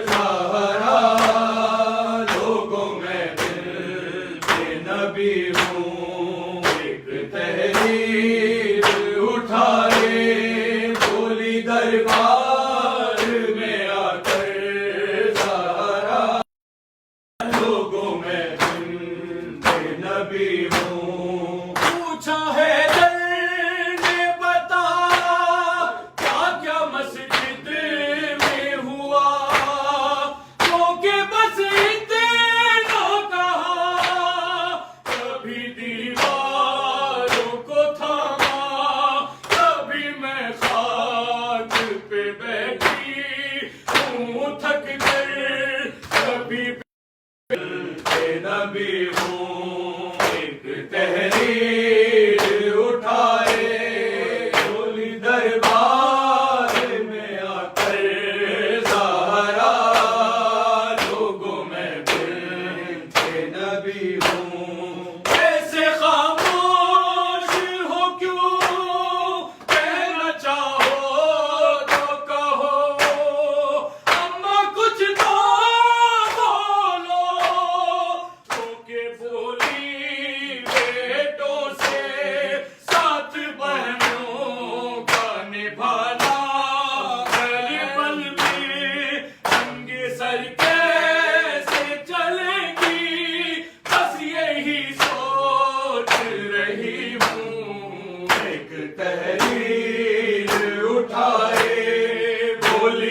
زہرا, لوگوں میں بنت نبی ہوں. ایک تحریر اٹھائے بولی دربار میں آ کر زہرا, لوگوں میں بنت نبی ہوں. پوچھا ہے در نے بتا کیا کیا مسجد میں ہوا, کیونکہ بس اتنا کہا, کبھی دیواروں کو تھاما, کبھی میں خاک پہ بیٹھی ہوں تھک کر, کبھی نبی ہوں. ایک تحریر اٹھائے بولی دربار میں آ کر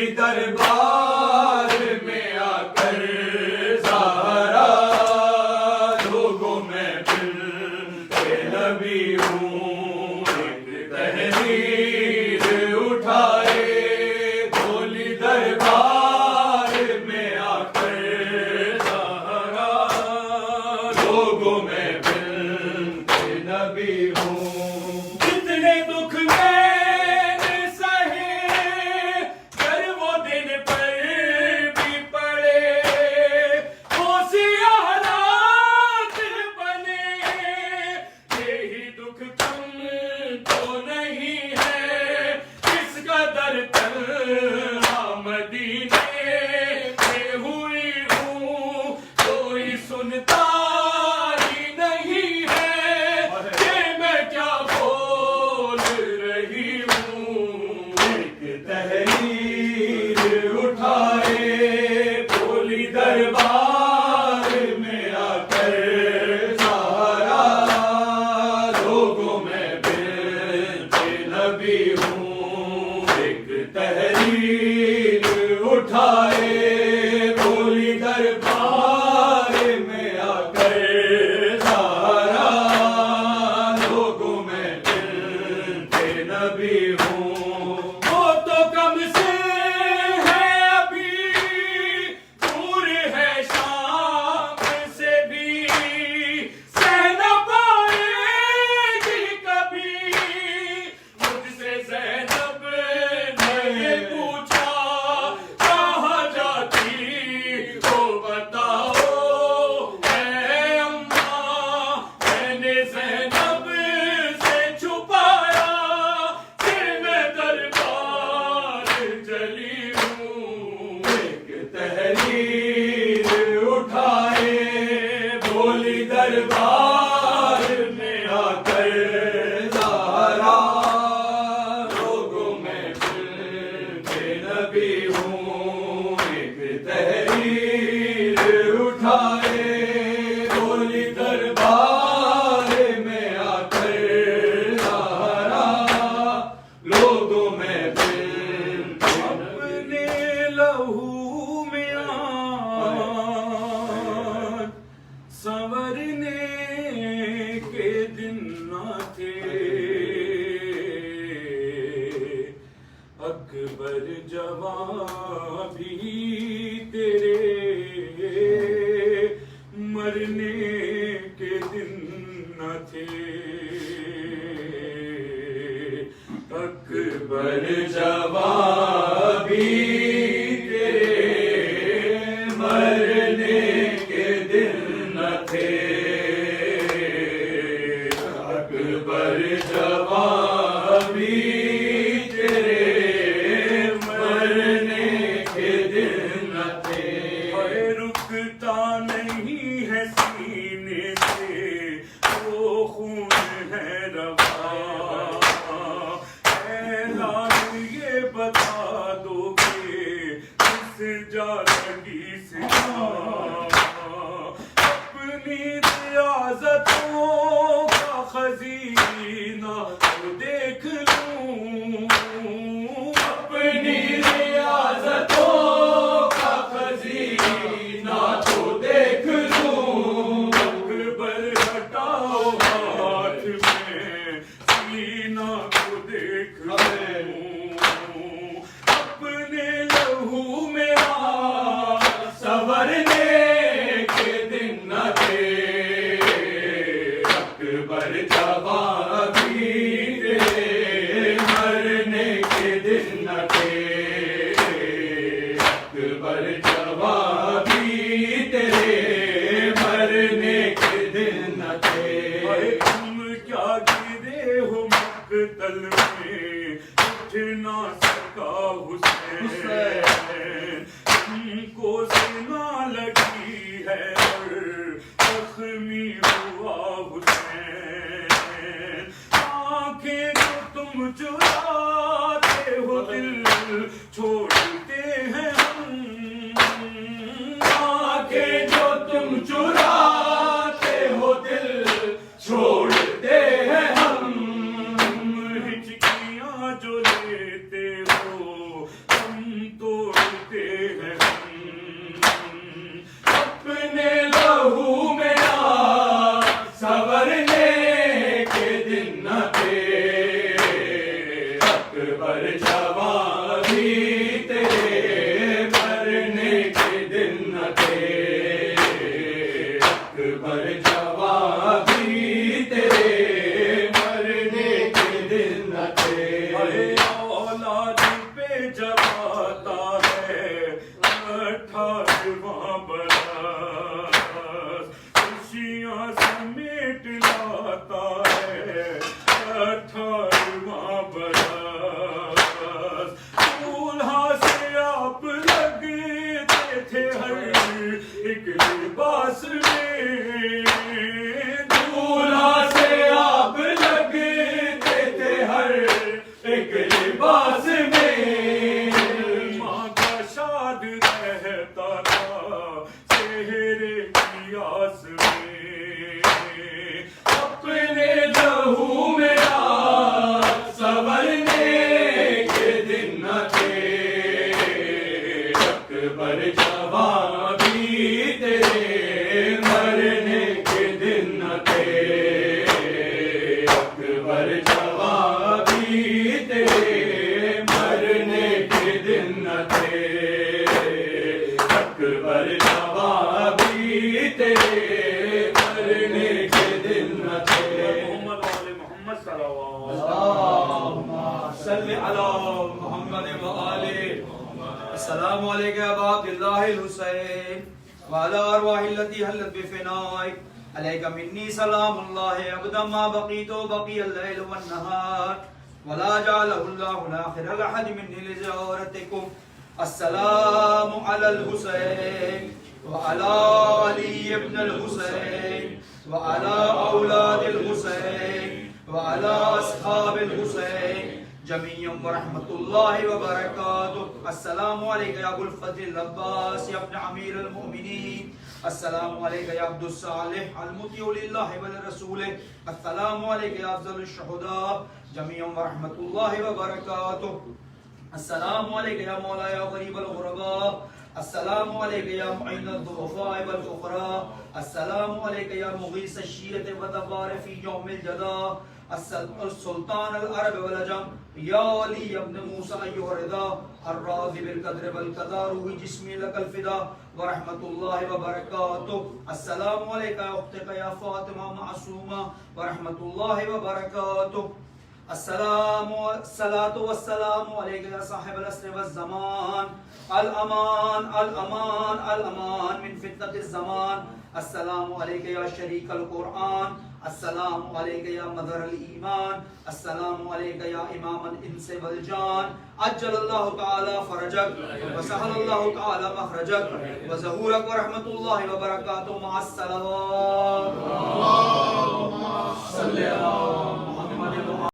بھولی دربار میں آ کر زہرا لوگوں میں بنت نبی ہوں ایک تحریر اٹھائے بھولی دربار میں آ کر زہرا لوگوں میں بنت نبی ہوں جتنے دکھ میں نے سہے گر وہ دن پر بھی پڑے وہ سیاہ رات بنے یہی دکھ کم تو نہیں ہے اس قدر تنہا مدینے میں ہوئی ہوں کوئی سنتا ہی نہیں ہے کہ میں کیا بول رہی ہوں ایک تحریر اٹھائے بھولی دربار میں آ کر زہرا لوگوں میں بنت نبی ہوں ایک تحریر اٹھائے بھولی دربار میں آ کر زہرا لوگوں میں بنت نبی ہوں وہ تو کم سے ہے ابھی دور ہے شام سے بھی سہ نہ پائے گی کبھی مجھ سے زینب نے پوچھا کہاں جاتی ہو بتاؤ اے اماں میں نے زینب سے چھپایا پھر میں دربار چلی ہوں ایک تحریر اٹھائے بھولی دربار میں آ کر زہرا لوگوں میں بنت نبی ہوں ایک تحریر اٹھائے بھولی دربار میں آ کر زہرا لوگوں میں بنت اپنے لہو میں آن سنورنے کے دن نہ تھے اکبر جوان بھی تیرے مرنے کے دن نہ تھے اکبر جوان بھی تیرے مرنے کے دن نہ تھے اکبر جوان بھی تیرے مرنے کے دن نہ تھے رکتا نہیں ہے سینے سے وہ خون ہے روا اعلان یہ بتا دو کہ کس جانگی سے اپنی ریاضتوں کا خزینہ تو دیکھ لوں اپنی ریاضتوں کا خزینہ تو دیکھ لوں اکبر ہٹاؤ ہاتھ میں سینہ کو دیکھ لوں اپنے لہو میں سنورنے کے دن نہ تھے اکبر جوان بھی تیرے مرنے کے دن نہ تھے اکبر جوان بھی تیرے مرنے کے دن نہ تھے تم کیا گرے ہو مقتل میں اٹھ نہ سکا حسین تم کو سنا لگی ہے اور زخمی ہوا حسین آنکھیں جو تم چراتے ہو دل چھوڑتے ہیں ہم لباس میں دولہا سے آپ لگتے تھے ہر ایک لباس میں ماں کا شاد رہتا تھا چہرے کی آس میں اپنے لہو میں سنورنے کے دن نہ تھے اکبر جوان بھی تیرے مرنے کے دن نہ تھے اکبر جوان بھی تیرے مرنے کے دن نہ تھے اکبر جوان بھی تیرے مرنے کے دن نہ تھے محمد والے محمد صلی اللہ صلی علی محمد و آلہ السلام علیکم یا ابا عبداللہ الحسین وعلی ارواح التي حلت بفنائک علیک منی سلام اللہ ابدا ما بقیت بقی اللیل والنہار ولا جعلہ اللہ لاخر الاحد منی لزیارتکم السلام علی الحسین وعلی علی ابن الحسین وعلی اولاد الحسین وعلى أصحاب الحسين جميعا ورحمة الله وبركاته السلام عليك يا أبو الفضل العباس يا ابن أمير المؤمنين السلام عليك يا عبد الصالح المطيع لله ولرسوله السلام عليك يا أفضل الشهداء جميعا ورحمة الله وبركاته السلام عليك يا مولاي يا غريب الغرباء السلام عليك يا معين الضعفاء والفقراء السلام عليك يا مغيث الشيعة والدبار في يوم الجزاء السلطان العرب والعجم يا علي ابن موسى أيها الرضا الراضي بالقدر والقضاء روحي جسمي لك الفداء ورحمة الله وبركاته السلام عليك يا أختك يا فاطمة معصومة ورحمة الله وبركاته الصلاة والسلام عليك يا صاحب العصر والزمان الأمان الأمان الأمان من فتنة الزمان السلام عليك يا شريك القرآن السلام عليك يا مظهر الإيمان السلام عليك يا إمام الإنس والجان عجل الله تعالى فرجك وسهل الله تعالى مخرجك وزهورك ورحمة الله وبركاته مع الصلوات